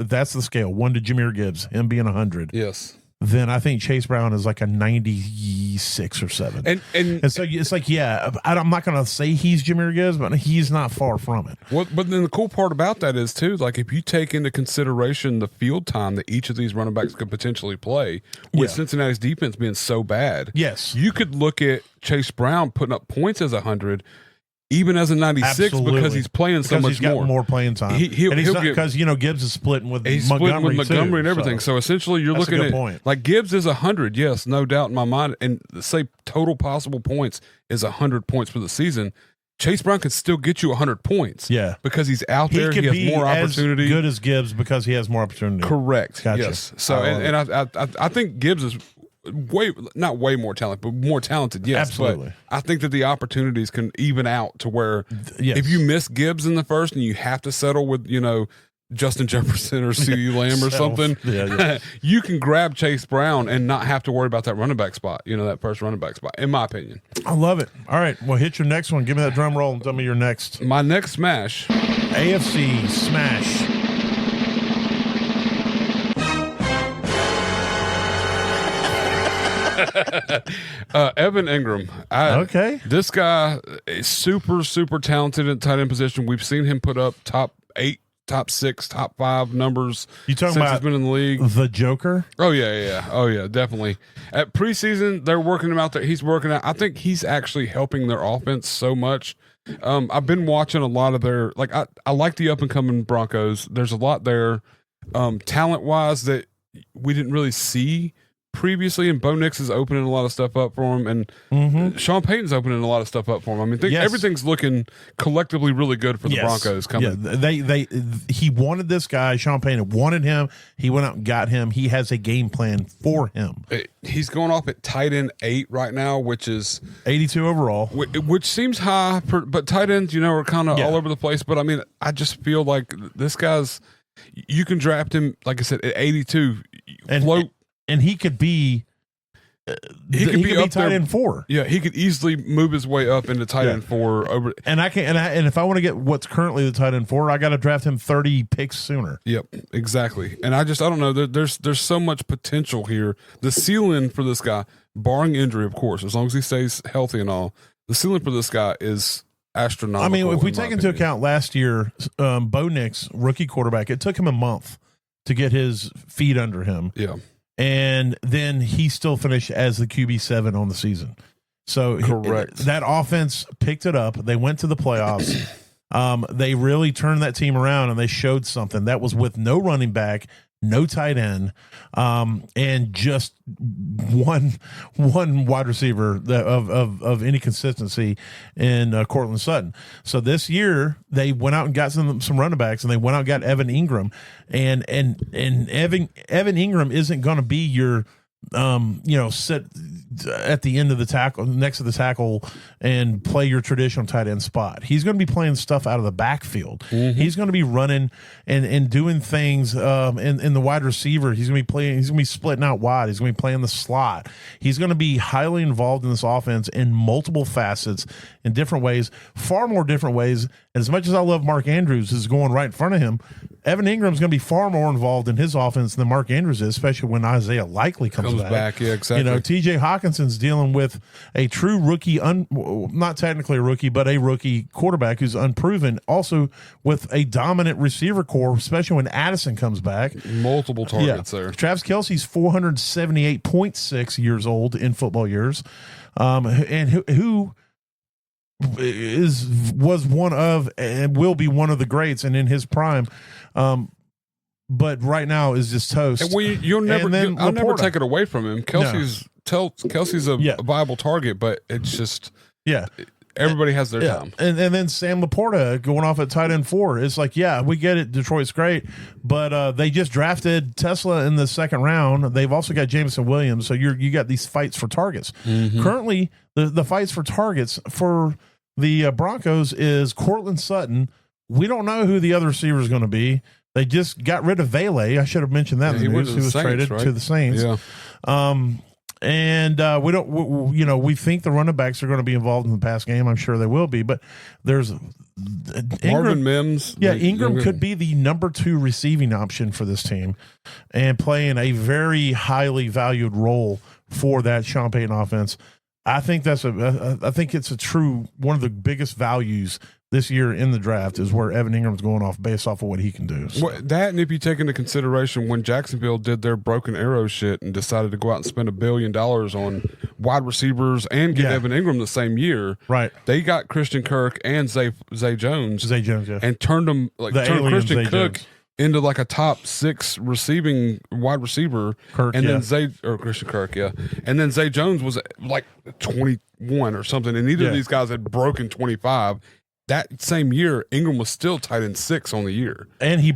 that's the scale, 1 to Jahmyr Gibbs, him being 100, yes, then I think Chase Brown is like a 96 or 7. And so it's like, I'm not going to say he's Jahmyr Gibbs, but he's not far from it. Well, but then the cool part about that is too, like if you take into consideration the field time that each of these running backs could potentially play, with Cincinnati's defense being so bad, you could look at Chase Brown putting up points as 100. Even as a 96, because he's playing so much more. He's got more playing time. Because Gibbs is splitting with Montgomery and everything. So essentially, you're looking at like Gibbs is 100, yes, no doubt in my mind. And say total possible points is 100 points for the season. Chase Brown could still get you 100 points. Yeah, because he's out there. He has more opportunity. As good as Gibbs because he has more opportunity. Correct. Gotcha. Yes. So I think Gibbs is not way more talented, but more talented, yes. Absolutely. But I think that the opportunities can even out to where if you miss Gibbs in the first and you have to settle with, Justin Jefferson or CeeDee Lamb or something, you can grab Chase Brown and not have to worry about that running back spot, that first running back spot, in my opinion. I love it. All right, well, hit your next one. Give me that drum roll and tell me your next. My next smash. AFC smash. Evan Ingram. This guy is super talented at tight end position. We've seen him put up top 8, top 6, top 5 numbers. You talking since about he's been in the league? The Joker? Oh yeah, definitely. At preseason, they're working him out there. He's working out. I think he's actually helping their offense so much. I've been watching a lot of their I like the up and coming Broncos. There's a lot there, talent wise that we didn't really see previously, and Bo Nix is opening a lot of stuff up for him, and Sean Payton's opening a lot of and got him. I mean, everything's looking collectively really good for the Broncos coming. Yeah, he wanted this guy. Sean Payton wanted him. He went out and got him. He has a game plan for him. He's going off at tight end 8 right now, which is 82 overall, which seems high, but tight ends, are kind of all over the place. But I mean, I just feel like this guy's, you can draft him, like I said, at 82, and he could be he could be tight end 4. Yeah, he could easily move his way up into tight end 4 over. And if I want to get what's currently the tight end 4, I got to draft him 30 picks sooner. Yep, exactly. And I don't know. There's so much potential here. The ceiling for this guy, barring injury, of course, as long as he stays healthy and all, the ceiling for this guy is astronomical. I mean, if we take into account last year, Bo Nix, rookie quarterback, it took him a month to get his feet under him. Yeah. And then he still finished as the QB7 on the season. So correct. That offense picked it up. They went to the playoffs. They really turned that team around, and they showed something. That was with no running back, no tight end, and just one wide receiver of any consistency in Cortland Sutton. So this year they went out and got some running backs, and they went out and got Evan Ingram, and Evan Ingram isn't going to be your sit at the end of the tackle, next to the tackle, and play your traditional tight end spot. He's going to be playing stuff out of the backfield. Mm-hmm. He's going to be running and doing things in the wide receiver. He's going to be playing. He's going to be splitting out wide. He's going to be playing the slot. He's going to be highly involved in this offense in multiple facets, in different ways, far more different ways. And as much as I love Mark Andrews is going right in front of him, Evan Ingram's going to be far more involved in his offense than Mark Andrews is, especially when Isaiah Likely comes back. Yeah, exactly. TJ Hawkinson's dealing with a true rookie, not technically a rookie, but a rookie quarterback who's unproven, also with a dominant receiver core, especially when Addison comes back. Multiple targets there. Travis Kelce's 478.6 years old in football years, and who was one of and will be one of the greats, and in his prime, but right now is just toast. And I'll never take it away from him. Kelce's a viable target, but it's just everybody has their time. And then Sam Laporta going off at tight end 4. It's like, we get it. Detroit's great, but they just drafted Tesla in the second round. They've also got Jameson Williams. So you got these fights for targets. Mm-hmm. Currently, the fights for targets for the Broncos is Cortland Sutton. We don't know who the other receiver is going to be. They just got rid of Vele. I should have mentioned that in the news. He was traded to the Saints. Yeah. And we don't, we think the running backs are going to be involved in the pass game. I'm sure they will be, but there's Marvin Mims. Yeah, Ingram could be the number 2 receiving option for this team and playing a very highly valued role for that Sean Payton offense. I think it's a true one of the biggest values this year in the draft is where Evan Ingram's going off based off of what he can do. So. Well, that, and if you take into consideration when Jacksonville did their broken arrow shit and decided to go out and spend $1 billion on wide receivers and get Evan Ingram the same year, right? They got Christian Kirk and Zay Jones, and turned them turned Christian Cook into like a top 6 receiving wide receiver, and then Christian Kirk, and then Zay Jones was like 21 or something, and neither of these guys had broken 25. That same year, Ingram was still tight end 6 on the year, and he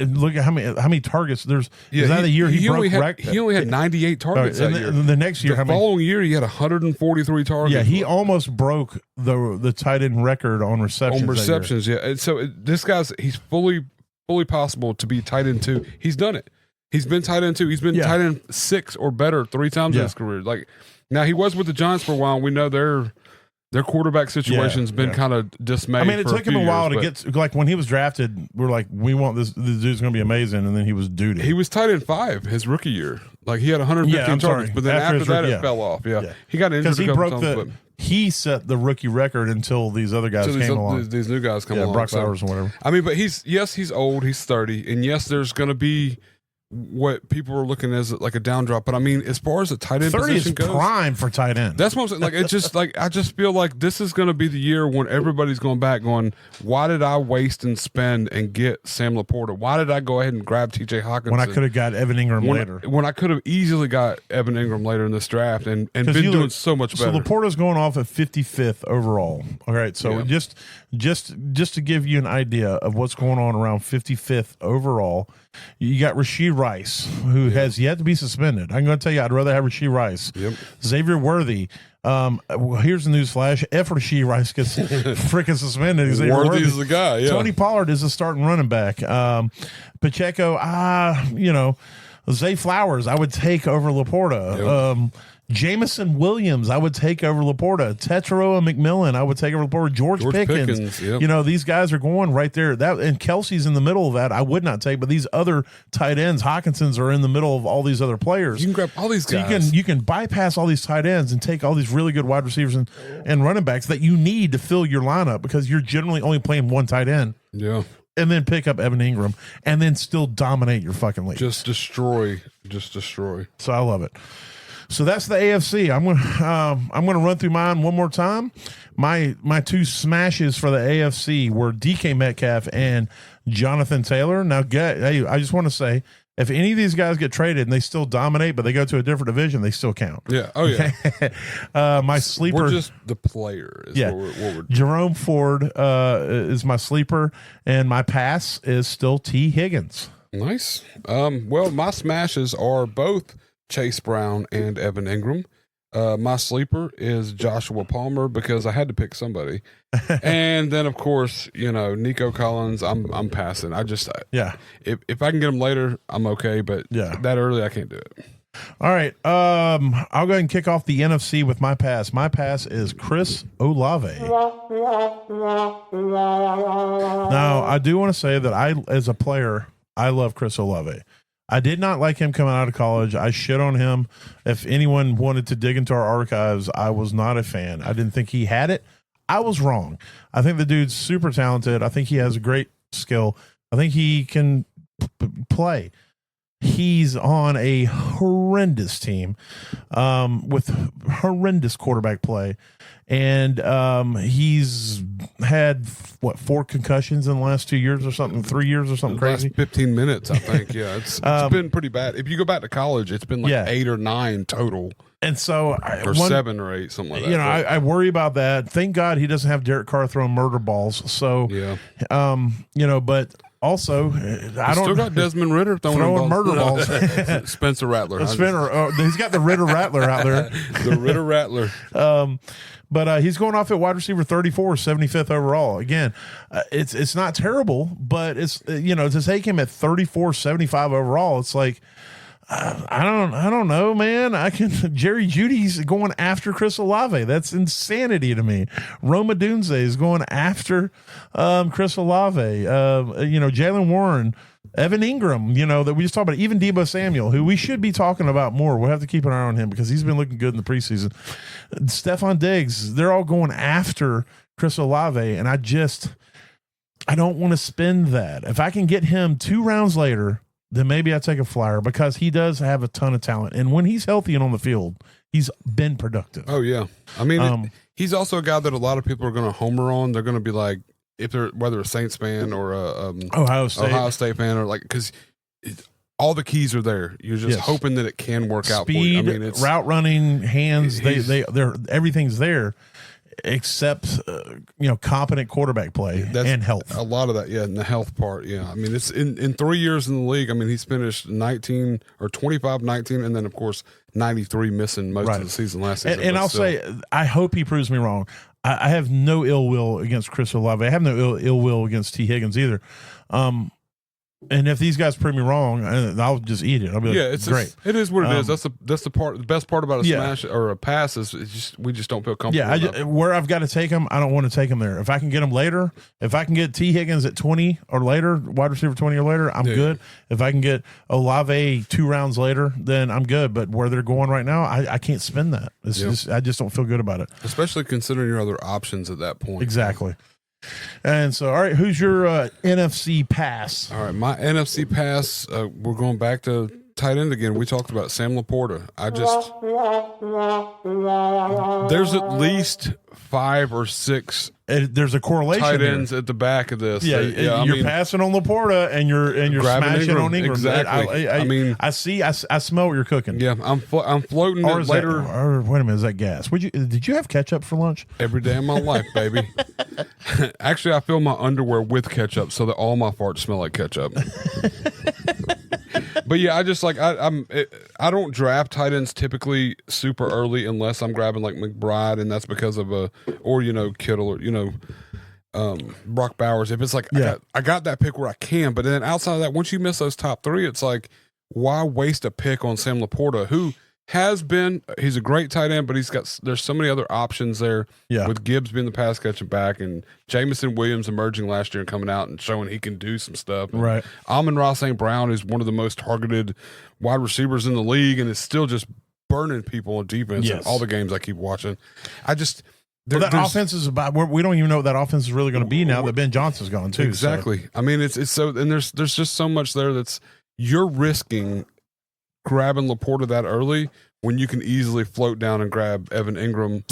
look at how many targets. Is that the year he broke? He only had 98 targets that year. The next year, the following year, he had 143 targets. Yeah, he almost broke the tight end record on receptions. And so this guy's he's fully possible to be tight end 2. He's done it. He's been tight end 2. He's been tight end 6 or better 3 times in his career. Like now, he was with the Giants for a while. And we know their quarterback situation's been kind of dismayed. I mean, it took him a while to get like when he was drafted. We're like, we want this dude's going to be amazing, and then he was doo-doo. He was tight end 5 his rookie year. Like he had 115 targets, but then after that it fell off. Yeah, he got injured a couple times. He set the rookie record until these other guys came along. These new guys come along. Brock Bowers and whatever. I mean, but he's old. He's 30, and yes, there's going to be what people are looking as like a down drop. But I mean, as far as the tight end 30 position is prime for tight end. That's what I'm saying. Like it's just like I just feel like this is going to be the year when everybody's going back, going, why did I waste and spend and get Sam Laporta? Why did I go ahead and grab TJ Hawkinson when I could have got Evan Ingram later? When I could have easily got Evan Ingram later in this draft and been doing so much better. So Laporta's going off at 55th overall. All right, so just to give you an idea of what's going on around 55th overall. You got Rashee Rice, who has yet to be suspended. I'm going to tell you, I'd rather have Rashee Rice. Yep. Xavier Worthy. Here's the news flash. If Rashee Rice gets freaking suspended, Worthy is the guy. Yeah. Tony Pollard is a starting running back. Pacheco, Zay Flowers, I would take over Laporta. Yep. Jameson Williams, I would take over Laporta. Tetairoa McMillan, I would take over Laporta. George Pickens. Yep. These guys are going right there. That and Kelsey's in the middle of that. I would not take, but these other tight ends, Hawkinsons, are in the middle of all these other players. You can grab all these guys. So you can bypass all these tight ends and take all these really good wide receivers and running backs that you need to fill your lineup because you're generally only playing one tight end. Yeah. and then pick up Evan Ingram and then still dominate your fucking league. Just destroy. So I love it. So that's the AFC. I'm gonna run through mine one more time. My two smashes for the AFC were DK Metcalf and Jonathan Taylor. Now, hey, I just want to say, if any of these guys get traded and they still dominate, but they go to a different division, they still count. Yeah. Oh yeah. My sleeper. We're just the player. Is what we're Jerome Ford is my sleeper, and my pass is still T. Higgins. Nice. Well, my smashes are both Chase Brown and Evan Ingram. My sleeper is Joshua Palmer because I had to pick somebody. And then of course, Nico Collins, I'm passing. If I can get him later, I'm okay, but that early I can't do it. All right. I'll go ahead and kick off the NFC with my pass. My pass is Chris Olave. Now, I do want to say that as a player, I love Chris Olave. I did not like him coming out of college. I shit on him. If anyone wanted to dig into our archives, I was not a fan. I didn't think he had it. I was wrong. I think the dude's super talented. I think he has a great skill. I think he can play. He's on a horrendous team with horrendous quarterback play. And he's had, 4 concussions in the last 2 years or something, 3 years or something crazy? 15 minutes, I think. Yeah, it's been pretty bad. If you go back to college, it's been 8 or 9 total. And so, or 7 or 8, something like that. I worry about that. Thank God he doesn't have Derek Carr throwing murder balls. So, but also, I don't. Still got Desmond Ritter throwing murder balls. Spencer Rattler. He's got the Ritter Rattler out there. The Ritter Rattler. But he's going off at wide receiver 34, 75th overall. Again, it's not terrible, but it's to take him at 34, 75 overall, it's like. I don't know, man. Jerry Judy's going after Chris Olave. That's insanity to me. Roma Dunze is going after Chris Olave. Jalen Warren, Evan Ingram, that we just talked about. Even Deebo Samuel, who we should be talking about more. We'll have to keep an eye on him because he's been looking good in the preseason. Stephon Diggs, they're all going after Chris Olave, and I don't want to spend that. If I can get him 2 rounds later, then maybe I take a flyer because he does have a ton of talent. And when he's healthy and on the field, he's been productive. Oh, yeah. I mean, he's also a guy that a lot of people are going to homer on. They're going to be like, if they're whether a Saints fan or a Ohio State fan, or because all the keys are there. You're just hoping that it can work out for you. I mean, it's route running, hands, they're everything's there. Except competent quarterback play and health. A lot of that, and the health part, I mean, it's in 3 years in the league. I mean, he's finished 19 or 25, 19, and then of course 93 missing most of the season last season. And I'll say, I hope he proves me wrong. I have no ill will against Chris Olave. I have no ill will against T. Higgins either. And if these guys prove me wrong, I'll just eat it. I'll be like, it's great. It is what it is. That's the part. The best part about a smash or a pass is we just don't feel comfortable. Yeah, where I've got to take them, I don't want to take them there. If I can get them later, if I can get T. Higgins at 20 or later, wide receiver 20 or later, I'm good. If I can get Olave 2 rounds later, then I'm good. But where they're going right now, I can't spend that. I just don't feel good about it. Especially considering your other options at that point. Exactly. And so, all right, who's your NFC pass? All right, my NFC pass, we're going back to tight end again. We talked about Sam Laporta. There's at least 5 or 6 there's a correlation tight ends at the back of this. You're passing on Laporta and you're smashing Ingram. on Ingram. Exactly. I smell what you're cooking. Yeah, I'm floating or it later. Or wait a minute, is that gas? Did you have ketchup for lunch? Every day of my life, baby. Actually, I fill my underwear with ketchup so that all my farts smell like ketchup. But yeah, I just I don't draft tight ends typically super early unless I'm grabbing like McBride, and that's because of Kittle or Brock Bowers. If it's like I got that pick where I can, but then outside of that, once you miss those top 3, it's like, why waste a pick on Sam Laporta, who he's a great tight end, but there's so many other options there. Yeah. With Gibbs being the pass catching back and Jamison Williams emerging last year and coming out and showing he can do some stuff. And right. Amon-Ra St. Brown is one of the most targeted wide receivers in the league and is still just burning people on defense in all the games I keep watching. that offense is about. We don't even know what that offense is really going to be now that Ben Johnson's gone too. Exactly. So. I mean, it's so, and there's just so much there that's you're risking grabbing Laporta that early when you can easily float down and grab Evan Ingram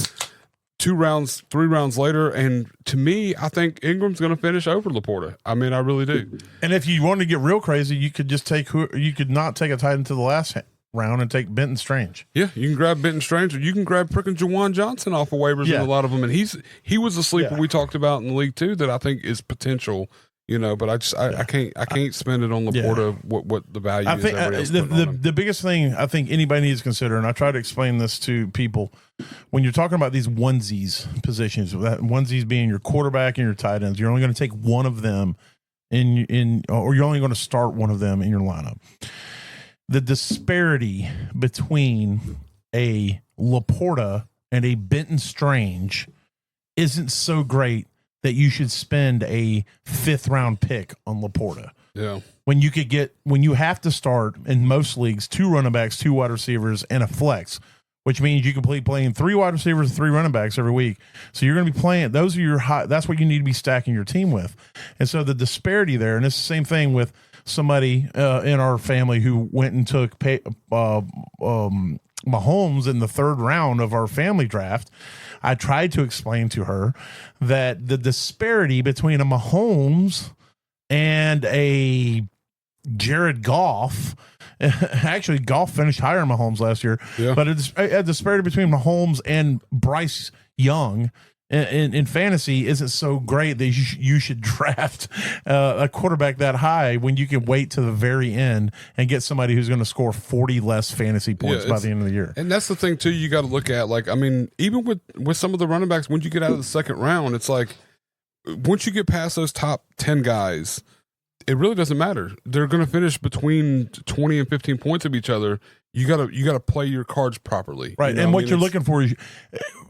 3 rounds later. And to me, I think Ingram's going to finish over Laporta. I mean, I really do. And if you wanted to get real crazy, you could just you could not take a tight end to the last round and take Benton Strange. Yeah, you can grab Benton Strange, or you can grab frickin' Juwan Johnson off of waivers and a lot of them. And he was a sleeper we talked about in the league too that I think is potential. But I can't spend it on Laporta. What the value is. I think the biggest thing I think anybody needs to consider, and I try to explain this to people, when you're talking about these onesies positions, that onesies being your quarterback and your tight ends, you're only going to take one of them or you're only going to start one of them in your lineup. The disparity between a Laporta and a Benton Strange isn't so great that you should spend a 5th round pick on Laporta. Yeah. When you have to start in most leagues 2 running backs, 2 wide receivers, and a flex, which means you can playing 3 wide receivers and 3 running backs every week. So you're going to be playing, those are your high, that's what you need to be stacking your team with. And so the disparity there, and it's the same thing with somebody in our family who went and took Mahomes in the 3rd round of our family draft. I tried to explain to her that the disparity between a Mahomes and a Jared Goff, actually Goff finished higher than Mahomes last year, but a disparity between Mahomes and Bryce Young in fantasy isn't so great that you should draft a quarterback that high when you can wait to the very end and get somebody who's going to score 40 less fantasy points by the end of the year. And that's the thing too. You got to look at, like, I mean, even with some of the running backs, when you get out of the 2nd round, it's like once you get past those top 10 guys, it really doesn't matter. They're going to finish between 20 and 15 points of each other. You gotta play your cards properly, right? And what you're looking for is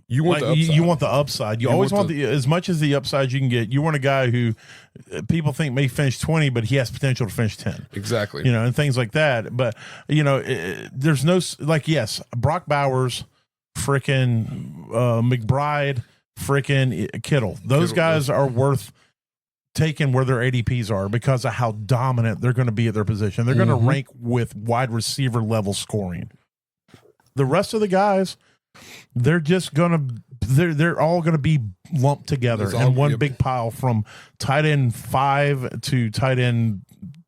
you want the upside. You want the upside. You always want as much as the upside you can get. You want a guy who people think may finish 20, but he has potential to finish 10. Exactly. And things like that. But there's no yes, Brock Bowers, frickin' McBride, frickin' Kittle. Those guys are worth taking where their ADPs are because of how dominant they're going to be at their position. They're going to rank with wide receiver level scoring. The rest of the guys, they're just going to, they're all going to be lumped together in one big pile from tight end 5 to tight end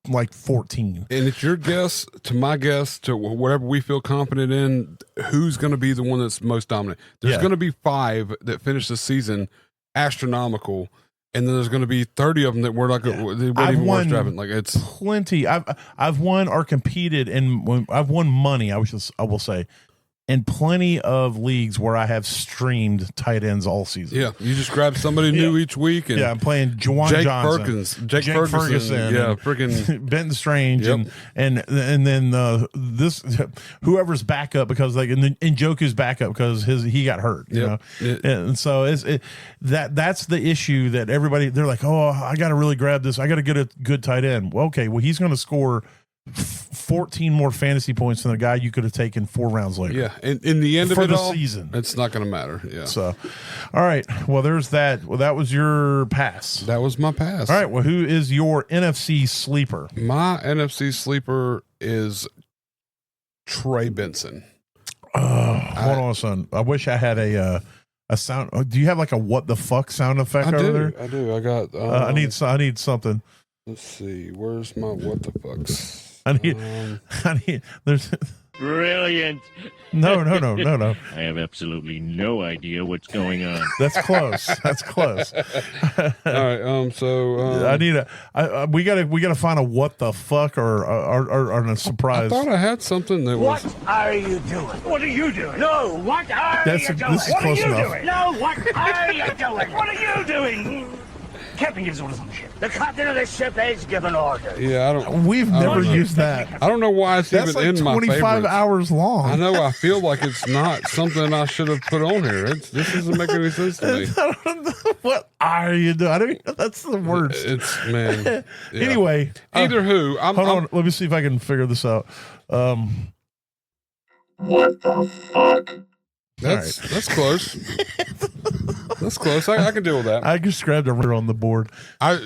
like 14. And it's your guess to my guess to whatever we feel confident in, who's going to be the one that's most dominant. There's going to be 5 that finish the season astronomical. And then there's going to be 30 of them that we're not going. They weren't even worth driving. Like, it's plenty. I've won or competed, and I've won money. I will say, in plenty of leagues where I have streamed tight ends all season. Yeah, you just grab somebody new each week. And I'm playing Juwan Johnson, Jake Ferguson, freaking Benton Strange, and then this whoever's backup because like and Njoku's backup because he got hurt. You know, and so that's the issue that everybody they're like, oh, I got to really grab this. I got to get a good tight end. Well, okay, he's going to score 14 more fantasy points than the guy you could have taken 4 rounds later. Yeah, and in the end of for it the all, season, it's not going to matter. Yeah. So, all right. Well, there's that. Well, that was your pass. That was my pass. All right. Well, who is your NFC sleeper? My NFC sleeper is Trey Benson. Hold on, son. I wish I had a sound. Do you have like a what the fuck sound effect over there? I do. I got. I need something. Let's see. Where's my what the fucks? I need. There's. Brilliant. No. I have absolutely no idea what's going on. That's close. All right. So I need we gotta find a what the fuck or a surprise. I thought I had something that was. What are you doing? What are you doing? No. What are you doing? This is close enough. Doing? No. What are you doing? What are you doing? Captain gives orders on the ship. The captain of the ship is giving orders. Yeah, I don't. We've never used that. I don't know why it's That's even like in my 25 hours long. I know. I feel like it's not something I should have put on here. This doesn't make any sense to me. I don't know. What are you doing? I don't. That's the worst. It's man. Yeah. Anyway, either who. Hold on. Let me see if I can figure this out. What the fuck? That's close. That's close. I can deal with that. I just grabbed a runner on the board. I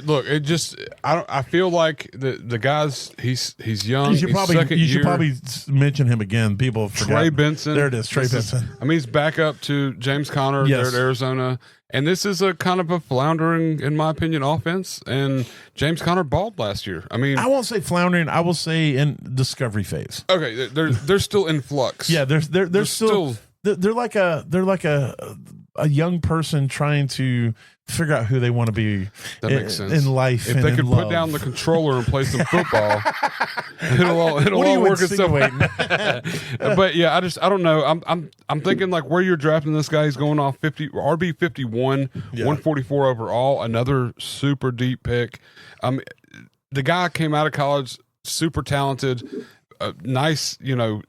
feel like the guy's he's young. You should probably mention him again. People have Trey Benson. There it is. Trey Benson. He's back up to James Conner there at Arizona. And this is a kind of a floundering, in my opinion, offense. And James Conner balled last year. I won't say floundering. I will say in discovery phase. Okay, they're still in flux. Yeah, they're still they're like a young person trying to figure out who they want to be. That makes sense in life. If they could put down the controller and play some football, it'll all work itself. But yeah, I don't know. I'm thinking like where you're drafting this guy. He's going off RB 51, 144 overall. Another super deep pick. The guy came out of college super talented. Nice,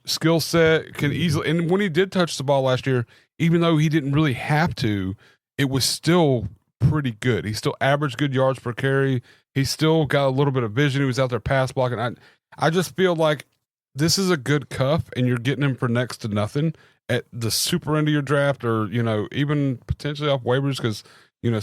skill set, can easily. And when he did touch the ball last year, even though he didn't really have to, it was still pretty good. He still averaged good yards per carry. He still got a little bit of vision. He was out there pass blocking. I just feel like this is a good cuff, and you're getting him for next to nothing at the super end of your draft, or even potentially off waivers, because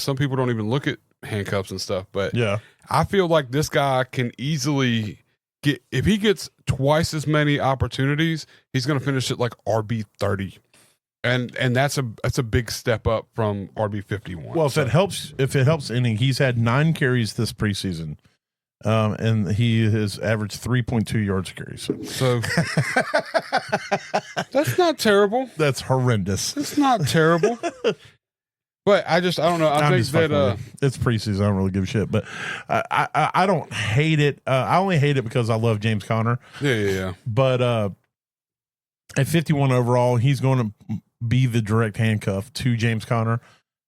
some people don't even look at handcuffs and stuff. But yeah, I feel like this guy can easily get, if he gets twice as many opportunities, he's going to finish at like RB 30. And that's a big step up from RB 51. Well, if it helps any, he's had 9 carries this preseason, and he has averaged 3.2 yards a carry. So that's not terrible. That's horrendous. That's not terrible. But I don't know. I think that it's preseason. I don't really give a shit. But I don't hate it. I only hate it because I love James Conner. Yeah. But at 51 overall, he's going to be the direct handcuff to James Conner.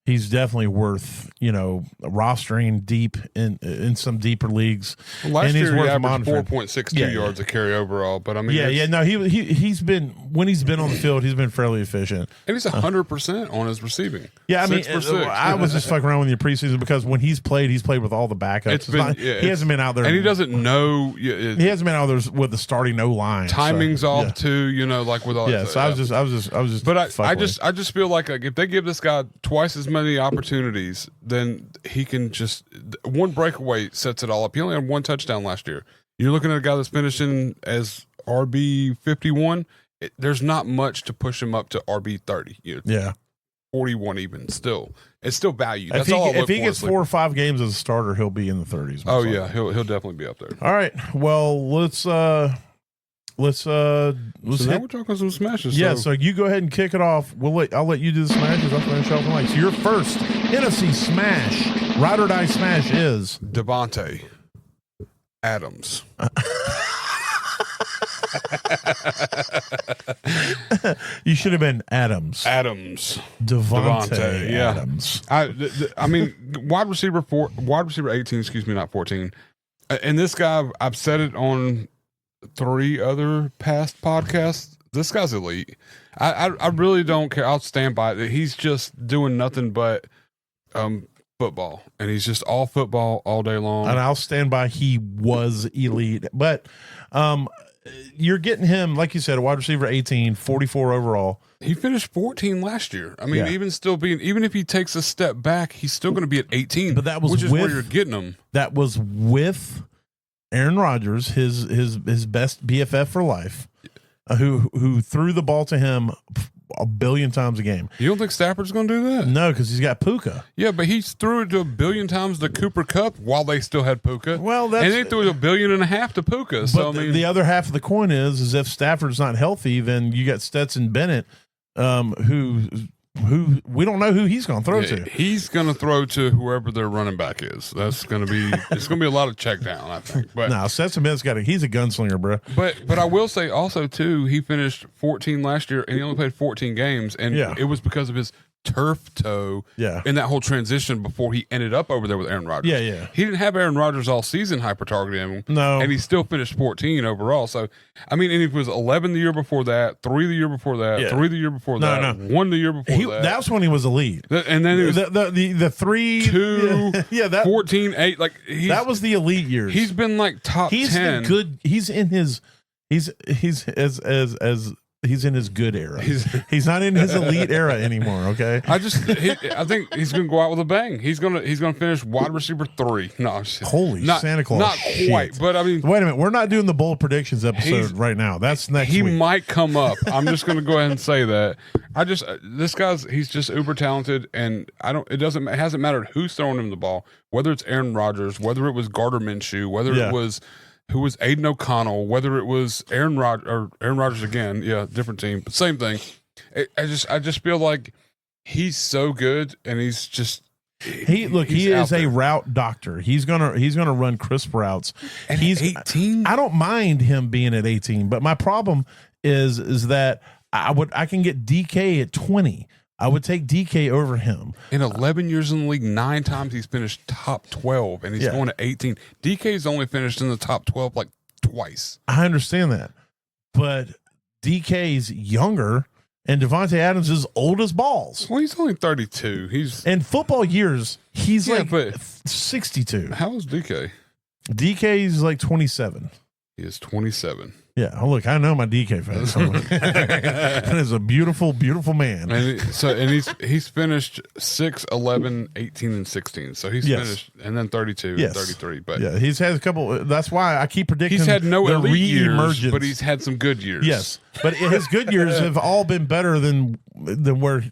He's definitely worth, rostering deep in some deeper leagues. Well, last year he averaged 4.62 yards a carry overall. But no, he's been, when he's been on the field, he's been fairly efficient, and he's 100% on his receiving. Yeah, I was just fucking around with you preseason because when he's played with all the backups. He hasn't been out there, and he doesn't know. He hasn't been out there with the starting O line. Timing's off too. like with all. Yeah, so I was just. But I just feel like if they give this guy twice as many opportunities, then he can just, one breakaway sets it all up. He only had 1 touchdown last year. You're looking at a guy that's finishing as RB 51. There's not much to push him up to RB 30. 41 even. Still, it's still value. That's if he gets 4 or 5 games as a starter, he'll be in the 30s. Oh yeah, he'll definitely be up there. All right. Well, let's now we're talking some smashes. Yeah, so you go ahead and kick it off. I'll let you do the smashes. I'll finish off the mic. So your first NFC smash, ride or die smash is Davante Adams. You should have been Adams. Davante Adams. Wide receiver 18. Excuse me, not 14. And this guy, I've said it on 3 other past podcasts. This guy's elite. I really don't care. I'll stand by it. He's just doing nothing but football, and he's just all football all day long. And I'll stand by. He was elite, but you're getting him, like you said, a wide receiver 18, 44 overall. He finished 14 last year. Even if he takes a step back, he's still going to be at 18. But that was which is where you're getting him. That was with Aaron Rodgers, his best BFF for life, who threw the ball to him a billion times a game. You don't think Stafford's going to do that? No, because he's got Puka. Yeah, but he threw it to a billion times to Cooper Kupp while they still had Puka. Well, and they threw it 1.5 billion to Puka. But so the other half of the coin is if Stafford's not healthy, then you got Stetson Bennett, who we don't know who he's going to throw to. He's going to throw to whoever their running back is. That's going to be. It's going to be a lot of check down, I think. But no, Stetson Bennett's he's a gunslinger, bro. But I will say also too, he finished 14 last year, and he only played 14 games, and it was because of his turf toe in that whole transition before he ended up over there with Aaron Rodgers. Yeah. He didn't have Aaron Rodgers all season hyper-targeting him. No. And he still finished 14 overall. So, and it was 11 the year before that, 3 the year before that, 3 the year before that, 1 the year before that. That's when he was elite. And then it was the 3, 2, 14, 8. Like that was the elite years. He's been like top 10. He's in his. He's as in his good era. He's not in his elite era anymore. Okay. I think he's going to go out with a bang. He's going to finish wide receiver 3. No, holy Santa Claus. Not quite, shit. but I mean, wait a minute. We're not doing the bold predictions episode right now. That's next he week. might come up. I'm just going to go ahead and say that. He's just uber talented, and it hasn't mattered who's throwing him the ball, whether it's Aaron Rodgers, whether it was Gardner Minshew, whether it was Aiden O'Connell, whether it was Aaron Rodgers again. Yeah, different team, but same thing. I just feel like he's so good, and he is a route doctor. He's gonna run crisp routes. And he's 18. I don't mind him being at 18, but my problem is that I can get DK at 20. I would take DK over him. In 11 years in the league, 9 times he's finished top 12, and he's going to 18. DK's only finished in the top 12 like twice. I understand that, but DK's younger, and Davante Adams is old as balls. Well, he's only 32. In football years, he's like 62. How old is DK? DK's like 27. He is 27. Yeah, oh, look, I know my DK fans. That is a beautiful, beautiful man. And he's finished 6, 11, 18, and 16. So he's finished, and then 32 and 33. But yeah, he's had a couple. That's why I keep predicting. He's had no elite years, but he's had some good years. Yes, but his good years have all been better than where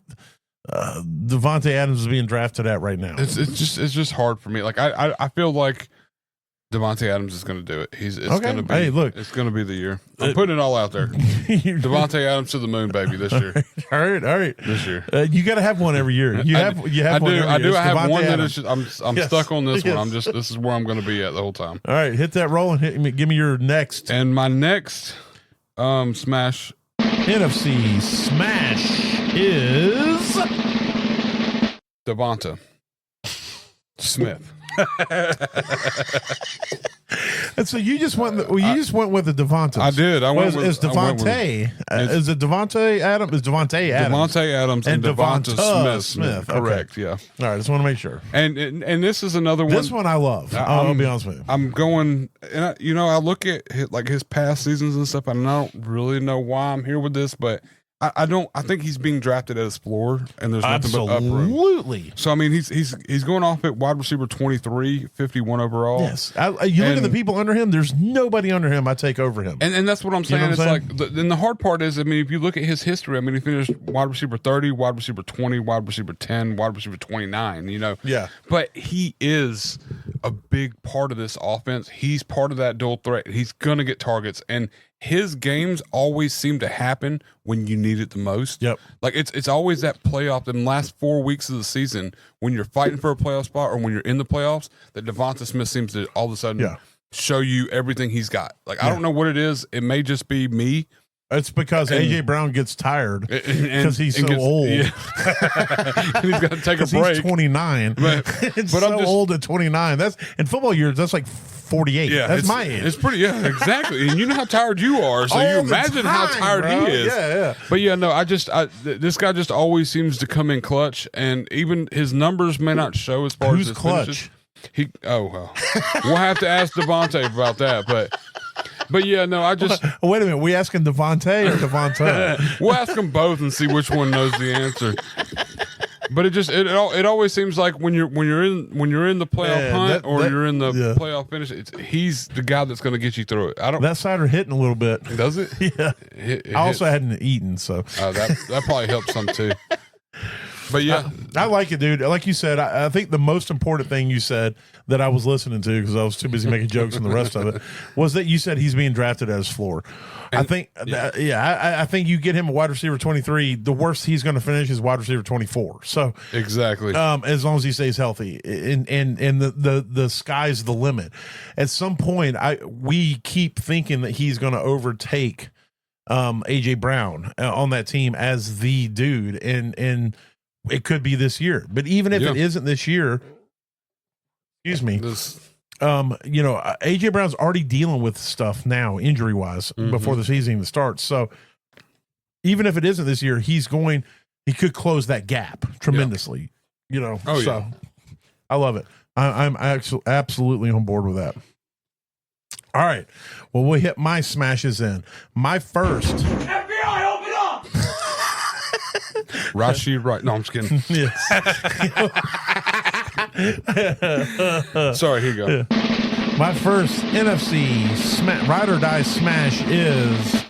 Davante Adams is being drafted at right now. It's just hard for me. Like I feel like Davante Adams is going to do it. It's going to be. Hey, look, it's going to be the year. I'm putting it all out there. Davante Adams to the moon, baby, this year. All right. This year, you got to have one every year. You have one. I do. I have one Adams. that is. I'm stuck on this one. This is where I'm going to be at the whole time. All right, hit that roll and give me your next. And my next smash NFC smash is Devonta Smith. And so you just went. You just went with the Devonta. I did. Is Devontae? Is it Devontae Adams? Is Devontae Adams? Devontae Adams and Devonta Smith. Correct. Okay. Yeah. All right. I just want to make sure. And this is another one. This one I love. I'll be honest with you. I'm going, and I look at his past seasons and stuff, and I don't really know why I'm here with this, but I think he's being drafted at his floor, and there's nothing but up room. Absolutely. So I mean, he's going off at wide receiver 23, 51 overall. Yes. You look at the people under him. There's nobody under him. I take over him. And that's what I'm saying. It's like, then the hard part is, I mean, if you look at his history, I mean, he finished wide receiver 30, wide receiver 20, wide receiver 10, wide receiver 29. Yeah. But he is a big part of this offense. He's part of that dual threat. He's gonna get targets, and his games always seem to happen when you need it the most. Yep. Like it's always that playoff in the last 4 weeks of the season when you're fighting for a playoff spot or when you're in the playoffs that Devonta Smith seems to all of a sudden show you everything he's got. Like I don't know what it is. It may just be me. It's because AJ Brown gets tired because he's so old. Yeah. He's got to take a break. He's 29. But I'm old at 29. That's in football years. That's like 48. Yeah, that's my age. It's pretty. Yeah, exactly. And you know how tired you are, so you imagine how tired he is. Yeah. But yeah, no. This guy just always seems to come in clutch, and even his numbers may not show as far as his clutch. Finishes. We'll have to ask Devontae about that, But yeah, no, wait a minute. We asking Devontae or Devonta? We'll ask them both and see which one knows the answer. But it always seems like when you're in the playoff hunt or you're in the playoff finish, he's the guy that's going to get you through it. That cider hitting a little bit. Does it? Yeah. I also hadn't eaten, so that probably helps some too. But yeah, I like it, dude. Like you said, I think the most important thing you said that I was listening to because I was too busy making jokes and the rest of it was that you said he's being drafted at his floor. And, I think you get him a wide receiver 23. The worst he's going to finish is wide receiver 24. So exactly, as long as he stays healthy, and the sky's the limit. At some point, we keep thinking that he's going to overtake AJ Brown on that team as the dude, and it could be this year. But even if it isn't this year, excuse me, AJ Brown's already dealing with stuff now, injury wise, before the season even starts. So even if it isn't this year, he could close that gap tremendously. I love it. I'm actually absolutely on board with that. All right. Well, we'll hit my smashes in. My first. FBI, open Rashid Rice. No, I'm just kidding. Yes. Sorry, here you go. My first NFC ride or die smash is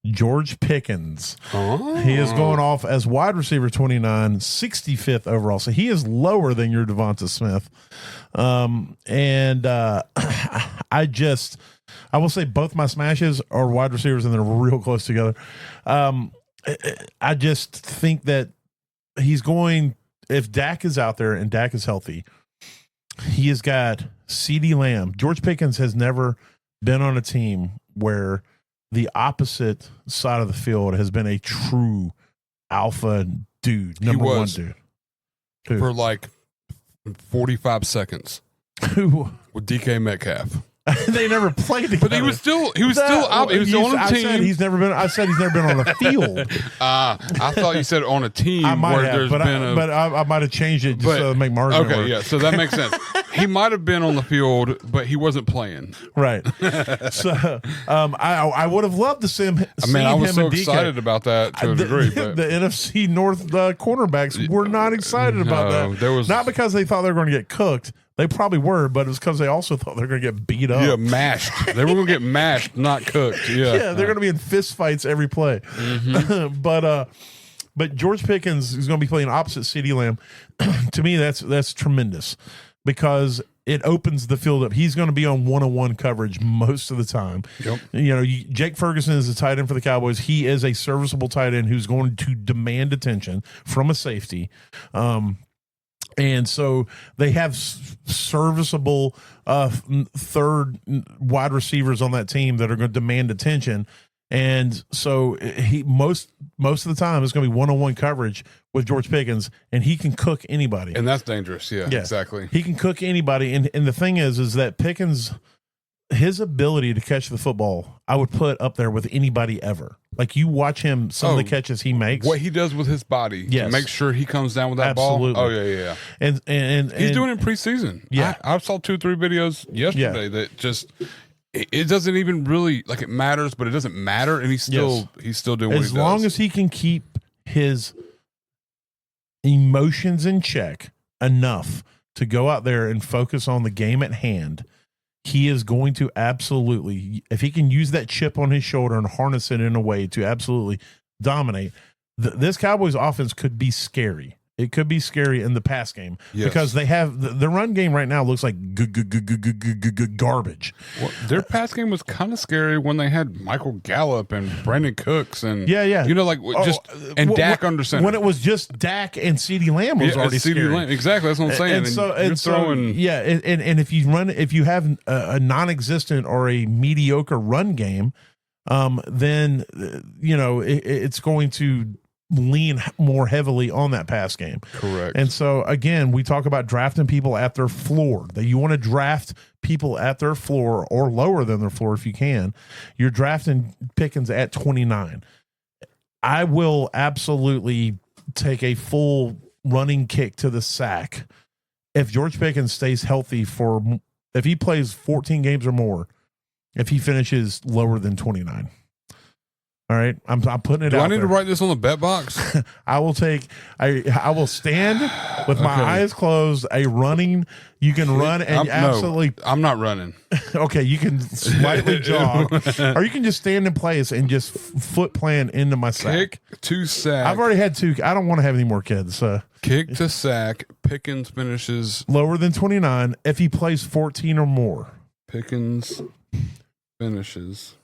George Pickens. Oh. He is going off as wide receiver 29, 65th overall. So he is lower than your Devonta Smith. I will say both my smashes are wide receivers and they're real close together. I just think that he's going, if Dak is out there and Dak is healthy, he has got CeeDee Lamb. George Pickens has never been on a team where the opposite side of the field has been a true alpha dude, number one dude. For like 45 seconds Who? with DK Metcalf. They never played together. But he was still out. He was on a team. I said he's never been on the field. I thought you said on a team I might where have, there's but been I might have changed it just to make margin okay, work. yeah, so that makes sense. He might have been on the field, but he wasn't playing. Right. So I would have loved to see him. I was so and DK. excited about that to a degree. But the NFC North cornerbacks were not excited about that. There was not because they thought they were going to get cooked. They probably were, but it was because they also thought they were going to get beat up. Yeah, mashed. They were going to get mashed, not cooked. Yeah, yeah, they're going to be in fist fights every play. Mm-hmm. But George Pickens is going to be playing opposite CeeDee Lamb. To me, that's tremendous because it opens the field up. He's going to be on one-on-one coverage most of the time. Yep. You know, Jake Ferguson is a tight end for the Cowboys. He is a serviceable tight end who's going to demand attention from a safety. And so they have serviceable third wide receivers on that team that are going to demand attention. And so he most of the time it's going to be one-on-one coverage with George Pickens, and he can cook anybody. And that's dangerous. Yeah, exactly. He can cook anybody. And the thing is that Pickens, his ability to catch the football, I would put up there with anybody ever. Like you watch him, some of the catches he makes, what he does with his body, to make sure he comes down with that ball. Oh yeah. And he's doing it in preseason. Yeah, I saw 2-3 videos yesterday that just it doesn't even really like it matters, but it doesn't matter, and he's still doing what he does. As long as he can keep his emotions in check enough to go out there and focus on the game at hand. He is going to absolutely, if he can use that chip on his shoulder and harness it in a way to absolutely dominate, this Cowboys offense could be scary. It could be scary in the pass game because they have the run game right now looks like garbage. Well, their pass game was kind of scary when they had Michael Gallup and Brandon Cooks and you know, like Dak under center. When it was just Dak and CeeDee Lamb was already scary. Lamb, exactly, that's what I'm saying. And if you have a non-existent or a mediocre run game, then you know it's going to lean more heavily on that pass game. Correct. And so again, we talk about drafting people at their floor. That you want to draft people at their floor or lower than their floor if you can. You're drafting Pickens at 29. I will absolutely take a full running kick to the sack if George Pickens stays healthy if he plays 14 games or more, if he finishes lower than 29. All right, I'm putting it out. Do I need there. to write this on the bet box? I will stand with my eyes closed. You can run and absolutely. No, I'm not running. Okay, you can slightly jog, or you can just stand in place and just foot plan into my sack. Kick to sack. I've already had 2. I don't want to have any more kids. So kick to sack. Pickens finishes lower than 29 if he plays 14 or more. Pickens finishes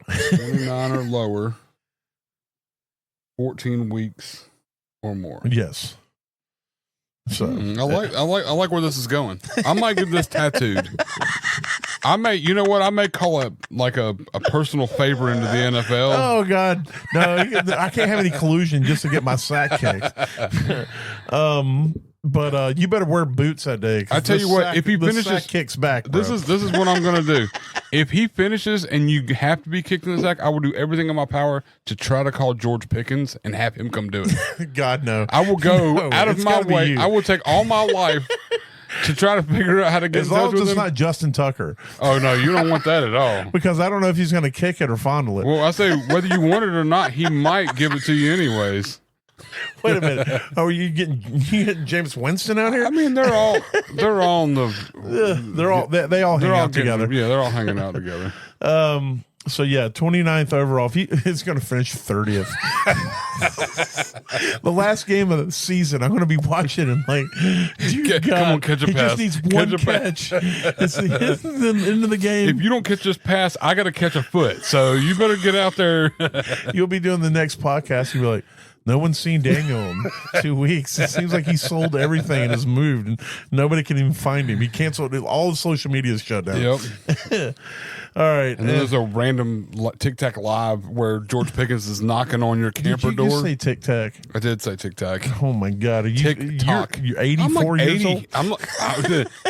29 or lower, 14 weeks or more. Yes. So I like where this is going. I might get this tattooed. I may call it like a personal favor into the NFL. Oh God, no! I can't have any collusion just to get my sack kicked. But you better wear boots that day. I tell you what, if he finishes, sack kicks back. Bro. This is what I'm gonna do. If he finishes and you have to be kicked in the sack, I will do everything in my power to try to call George Pickens and have him come do it. God no! I will go out of my way. I will take all my life to try to figure out how to get as in touch long as with it's him? not Justin Tucker, Oh no, you don't want that at all. because I don't know if he's going to kick it or fondle it. Well, I say whether you want it or not, he might give it to you anyways. Wait a minute. Oh, you getting James Winston out here? I mean, they're all on the. They all hang out getting- together. Yeah, they're all hanging out together. So yeah, 29th overall. He's going to finish 30th. The last game of the season, I'm going to be watching and like, dear God, come on, catch a he pass. just needs Catch one a pass. catch. It's the end of the game. If you don't catch this pass, I got to catch a foot. So you better get out there. You'll be doing the next podcast. You'll be like, no one's seen Daniel in 2 weeks. It seems like he sold everything and has moved, and nobody can even find him. He canceled all the social media is shut down. Yep. All right. And then there's a random Tic Tac live where George Pickens is knocking on your camper Did you door. say Tic Tac? I did say Tic Tac. Oh my God! Are you TikTok. You're 84 years old. I'm like,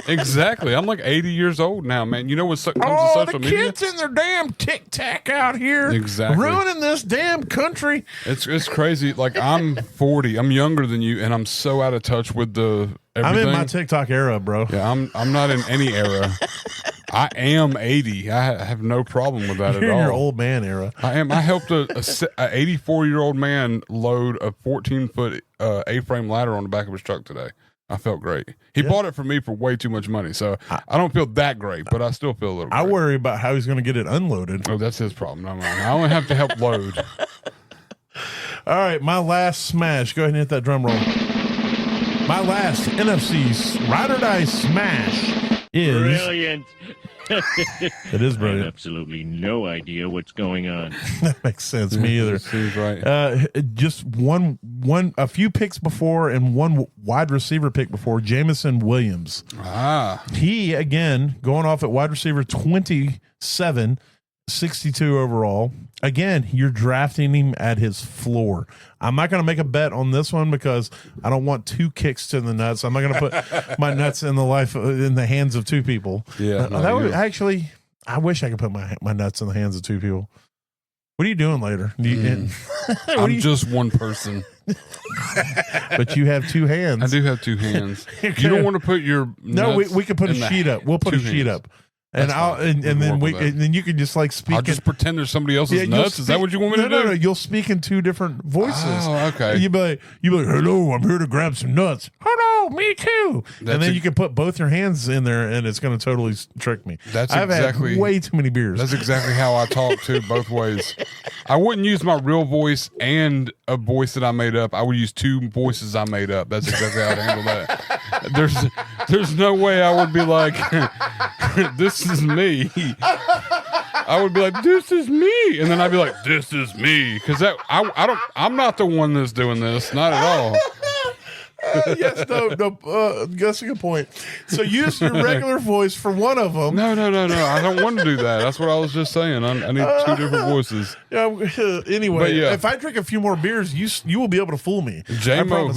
exactly. I'm like 80 years old now, man. You know what comes to Oh, social the media? kids in their damn Tic Tac out here, Exactly. ruining this damn country. It's crazy. Like I'm 40. I'm younger than you, and I'm so out of touch with the everything. I'm in my TikTok era, bro. Yeah, I'm not in any era. I am 80. I have no problem with that You're at in all. your old man era. I am. I helped a 84-year-old man load a 14-foot A-frame ladder on the back of his truck today. I felt great. He bought it for me for way too much money, so I don't feel that great, but I still feel a little. I great. worry about how he's going to get it unloaded. Oh, that's his problem, not mine. I only have to help load. All right, my last smash. Go ahead and hit that drum roll. My last NFC ride or die smash is. Brilliant. It is I have brilliant. absolutely no idea what's going on. That makes sense. Me either. Seems right. Just a few picks before and one wide receiver pick before, Jameson Williams. He, again, going off at wide receiver 27, 62 overall. Again, you're drafting him at his floor. I'm not going to make a bet on this one because I don't want two kicks to the nuts. I'm not going to put my nuts in the hands of two people. Yeah, that would actually. I wish I could put my nuts in the hands of two people. What are you doing later? I'm just one person. But you have two hands. I do have two hands. You don't want to put your No, nuts we could put a in the sheet up. We'll put a two sheet hands. up. And That's I'll fine. and We can then work with that. and then you can just like speak. I'll just pretend there's somebody else's you'll nuts. Is that what you want me to do? No. You'll speak in two different voices. Oh, okay. You be like, hello, I'm here to grab some nuts. Hello, me too. And then you can put both your hands in there, and it's going to totally trick me. I've had way too many beers. That's exactly how I talk too, both ways. I wouldn't use my real voice and a voice that I made up. I would use two voices I made up. That's exactly how I'd handle that. There's no way I would be like, this is me. I would be like, this is me, and then I'd be like, this is me, because I'm not the one that's doing this, not at all. Yes, no. That's a good point. So use your regular voice for one of them. No. I don't want to do that. That's what I was just saying. I need two different voices. Anyway, But yeah. if I drink a few more beers, you will be able to fool me. J-Mo.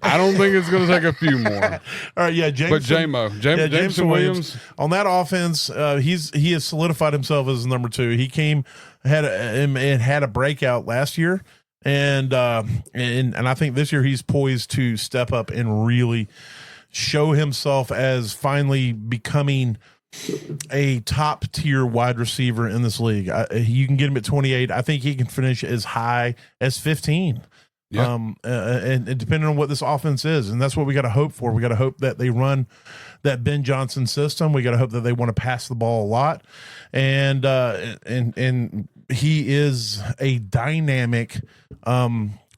I don't think it's going to take a few more. All right, yeah, Jameson. But J-Mo. Jameson Williams. On that offense, he has solidified himself as number two. He had a breakout last year. And I think this year he's poised to step up and really show himself as finally becoming a top tier wide receiver in this league. You can get him at 28. I think he can finish as high as 15. Yeah. And depending on what this offense is, and that's what we got to hope for. We got to hope that they run that Ben Johnson system. We got to hope that they want to pass the ball a lot, and he is a dynamic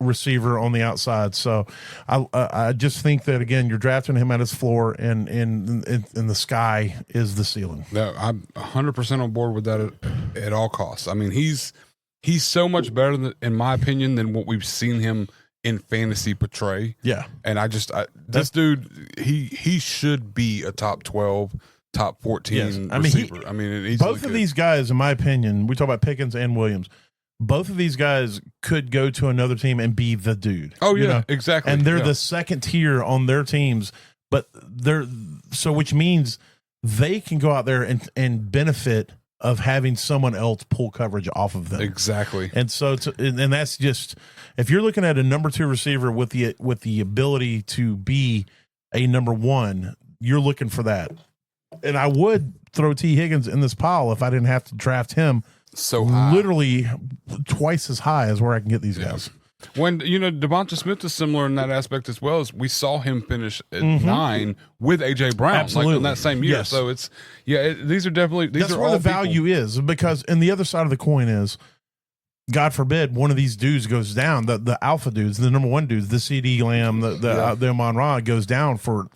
receiver on the outside. So I just think that again, you're drafting him at his floor, and the sky is the ceiling. No, I'm 100% on board with that at all costs. I mean, he's so much better in my opinion than what we've seen him in fantasy portray. Yeah, and this dude, he should be a top 12, top 14 receiver. Both of these guys, in my opinion, we talk about Pickens and Williams. Both of these guys could go to another team and be the dude. Oh yeah, exactly. And they're the second tier on their teams, but which means they can go out there and benefit of having someone else pull coverage off of them. Exactly. And so, and that's just, if you're looking at a number two receiver with the ability to be a number one, you're looking for that. And I would throw T. Higgins in this pile if I didn't have to draft him so high. Literally twice as high as where I can get these guys. When, Devonta Smith is similar in that aspect as well, as we saw him finish at 9 with A.J. Brown. Absolutely. Like in that same year. Yes. So it's, these are definitely, that's are where all the value is, because, and the other side of the coin is, God forbid, one of these dudes goes down, the alpha dudes, the number one dudes, the CD Lamb, the Amon-Ra goes down for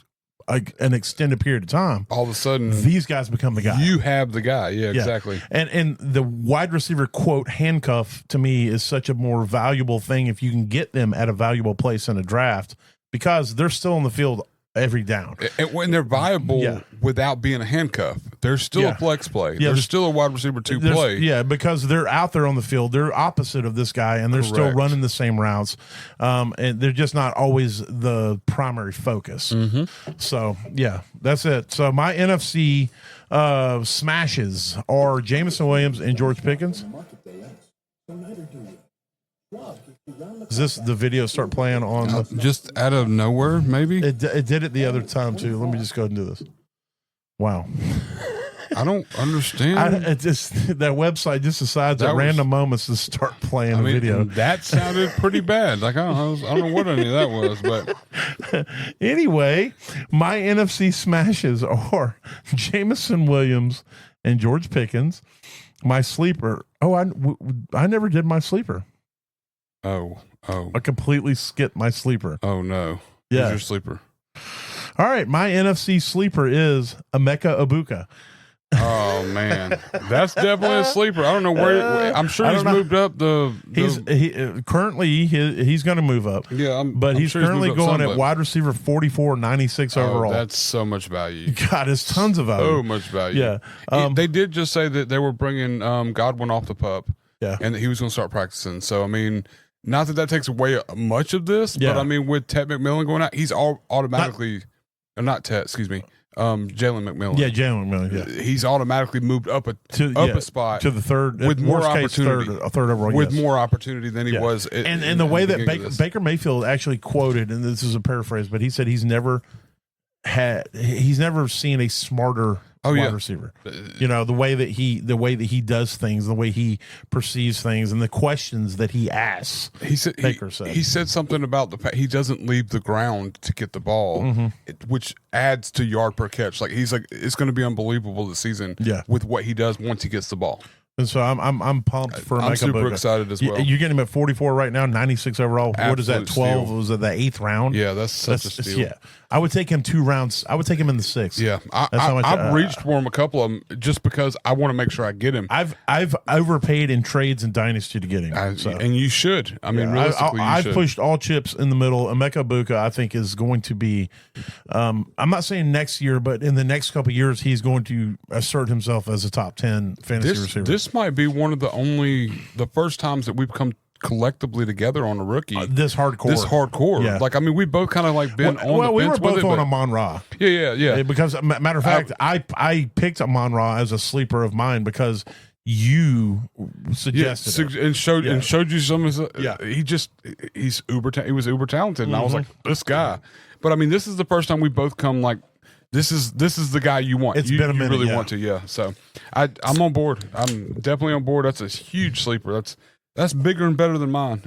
an extended period of time. All of a sudden, these guys become the guy. You have the guy. Yeah, exactly. And the wide receiver quote handcuff to me is such a more valuable thing if you can get them at a valuable place in a draft, because they're still on the field every down. And when they're viable without being a handcuff, they're still a flex play. They're still a wide receiver 2 play. Yeah, because they're out there on the field. They're opposite of this guy, and they're still running the same routes. And they're just not always the primary focus. So, yeah, that's it. So my NFC smashes are Jameson Williams and George Pickens. Does this the video start playing on just out of nowhere? Maybe it did it the other time too. Let me just go ahead and do this. Wow, I don't understand. It just that website just decides at random moments to start playing the video. That sounded pretty bad. Like I don't know what any of that was, but anyway, my NFC smashes are Jameson Williams and George Pickens. My sleeper. Oh, I never did my sleeper. Oh. I completely skipped my sleeper. Oh, no. Yeah. Who's your sleeper? All right. My NFC sleeper is Emeka Egbuka. Oh, man. That's definitely a sleeper. I don't know where. I'm sure he's moved up He's currently he's going to move up. Yeah. But he's sure currently going at but wide receiver 44, 96 overall. That's so much value. God, it's tons of value. So much value. Yeah. They did just say that they were bringing Godwin off the pup. Yeah. And that he was going to start practicing. So, I mean, not that takes away much of this, but I mean, with Ted McMillan going out, he's automatically, Jalen McMillan. Yeah, Jalen McMillan. Yeah. He's automatically moved up a spot to the third, with more opportunity. Third overall, with more opportunity than he was. And the way that Baker Mayfield actually quoted, and this is a paraphrase, but he said he's never seen a smarter wide receiver. The way that he does things, the way he perceives things, and the questions that he asks. Baker said he said something about the fact he doesn't leave the ground to get the ball, which adds to yard per catch. Like he's like, it's going to be unbelievable this season. With what he does once he gets the ball. And so I'm pumped for I'm Emeka super Egbuka. Excited as well. You get him at 44 right now, 96 overall. What is that? 12? Steal. Was it the 8th round? Yeah, that's such a steal. Yeah, I would take him 2 rounds. I would take him in the 6th. Yeah, I've reached for him a couple of them just because I want to make sure I get him. I've overpaid in trades and dynasty to get him. And you should. I mean, realistically, I've pushed all chips in the middle. Emeka Egbuka, I think, is going to be. I'm not saying next year, but in the next couple of years, he's going to assert himself as a top 10 fantasy receiver. This might be one of the first times that we've come collectively together on a rookie. This hardcore. Yeah. Like, I mean, we both kind of like been on the fence. We were both on Amon-Ra. Yeah. Because, matter of fact, I picked Amon-Ra as a sleeper of mine because you suggested it. And showed you some of his. He's he was uber talented, and I was like, this guy. But I mean, this is the first time we both come like, this is the guy you want. It's been a minute. You really want to, So I'm on board. I'm definitely on board. That's a huge sleeper. That's bigger and better than mine.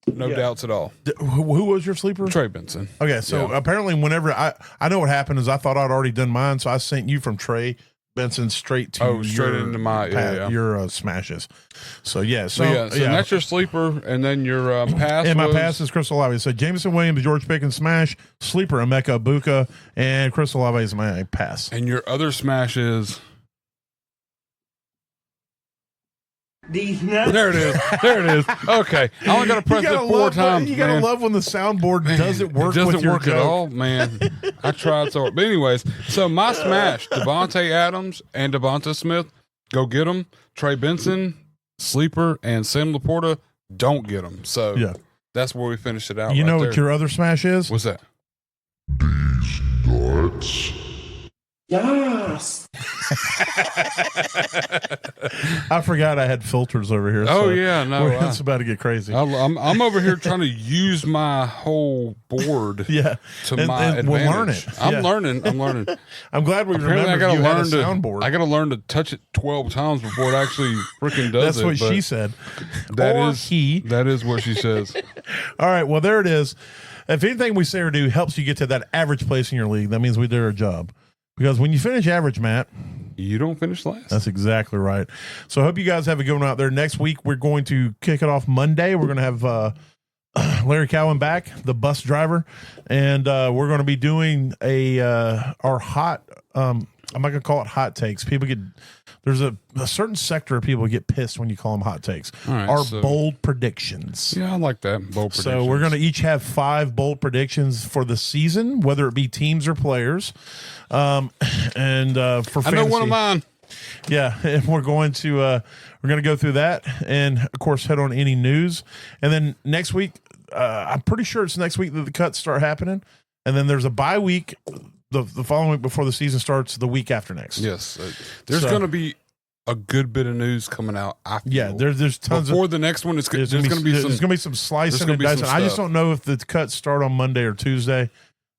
No doubts at all. Who was your sleeper? Trey Benson. Okay, so apparently whenever I know what happened is I thought I'd already done mine, so I sent you from Trey Benson straight into my your smashes. So so that's your sleeper, and then your pass. And my pass is Chris Olave. So Jameson Williams, George Pickens smash, sleeper Emeka Egbuka, and Chris Olave is my pass. And your other smash is. These nuts. There it is. Okay, I only got to press it 4 times. You gotta love when the soundboard doesn't work. It doesn't work at all, man. I tried so hard. But anyways, so my smash: Devontae Adams and Devonta Smith. Go get them. Trey Benson, sleeper, and Sam Laporta. Don't get them. So that's where we finished it out. You know what your other smash is? What's that? These nuts. Yes. I forgot I had filters over here. Oh, yeah, no, it's about to get crazy. I'm over here trying to use my whole board. Yeah, to my advantage. We'll learn it. I'm learning. I'm glad we Apparently, remembered you had a soundboard. I got to learn to touch it 12 times before it actually freaking does. That's what she said. That Or is he. That is what she says. All right. Well, there it is. If anything we say or do helps you get to that average place in your league, that means we did our job. Because when you finish average, Matt, you don't finish last. That's exactly right. So I hope you guys have a good one out there. Next week, we're going to kick it off Monday. We're going to have Larry Cowan back, the bus driver, and we're going to be doing our hot. I'm not going to call it hot takes. People get there's a certain sector of people get pissed when you call them hot takes. Right, our bold predictions. Yeah, I like that bold predictions. So we're going to each have 5 bold predictions for the season, whether it be teams or players. And for fantasy, I know one of mine. Yeah, and we're going to go through that, and of course head on any news, and then next week, I'm pretty sure it's next week that the cuts start happening, and then there's a bye week, the following week before the season starts, the week after next. Yes, there's going to be a good bit of news coming out. I feel. Yeah, there's tons before the next one. There's going to be some slicing and dicing. I just don't know if the cuts start on Monday or Tuesday.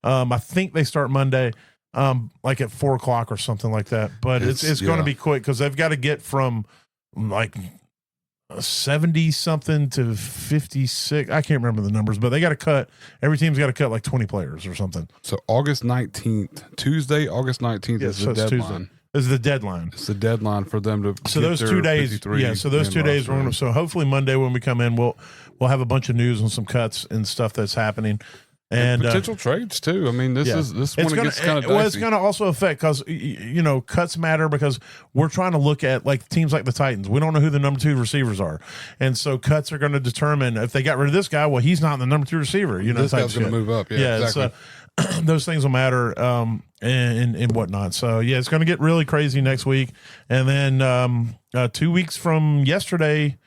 I think they start Monday. Like at 4:00 or something like that, but it's going to be quick because they've got to get from like 70 something to 56. I can't remember the numbers, but they got to cut. Every team's got to cut like 20 players or something. So August 19th, Tuesday, August 19th is the deadline. Tuesday. Is the deadline. It's the deadline for them to. So those 2 days, yeah. So those 2 days, we're going to. So hopefully Monday when we come in, we'll have a bunch of news and some cuts and stuff that's happening. And potential trades too. I mean, this one gets kind of dicey. Well, it's going to also affect because cuts matter because we're trying to look at like teams like the Titans. We don't know who the number 2 receivers are, and so cuts are going to determine if they got rid of this guy. Well, he's not the number 2 receiver. This guy's going to move up. Yeah, exactly. So those things will matter and whatnot. So yeah, it's going to get really crazy next week, and then 2 weeks from yesterday.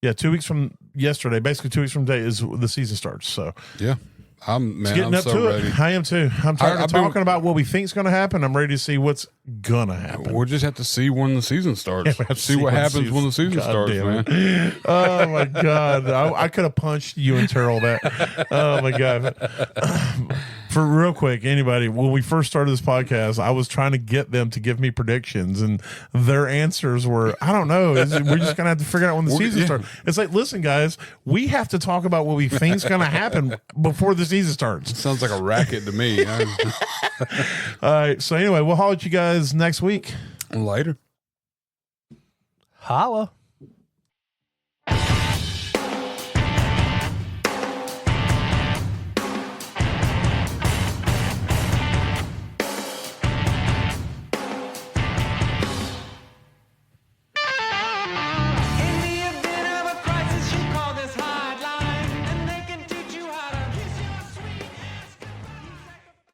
Yeah, 2 weeks from yesterday, basically 2 weeks from today is the season starts. So yeah. I'm so ready. I am too. I'm talking about what we think is going to happen. I'm ready to see what's going to happen. We'll just have to see when the season starts. Yeah, see what happens when the season starts, man. Oh, my God. I could have punched you and Terrell that. Oh, my God. For real quick, anybody, when we first started this podcast, I was trying to get them to give me predictions, and their answers were, I don't know. We're just going to have to figure out when the season starts. It's like, listen, guys, we have to talk about what we think is going to happen before the season starts. It sounds like a racket to me. All right. So anyway, we'll holler at you guys next week. Later. Holla.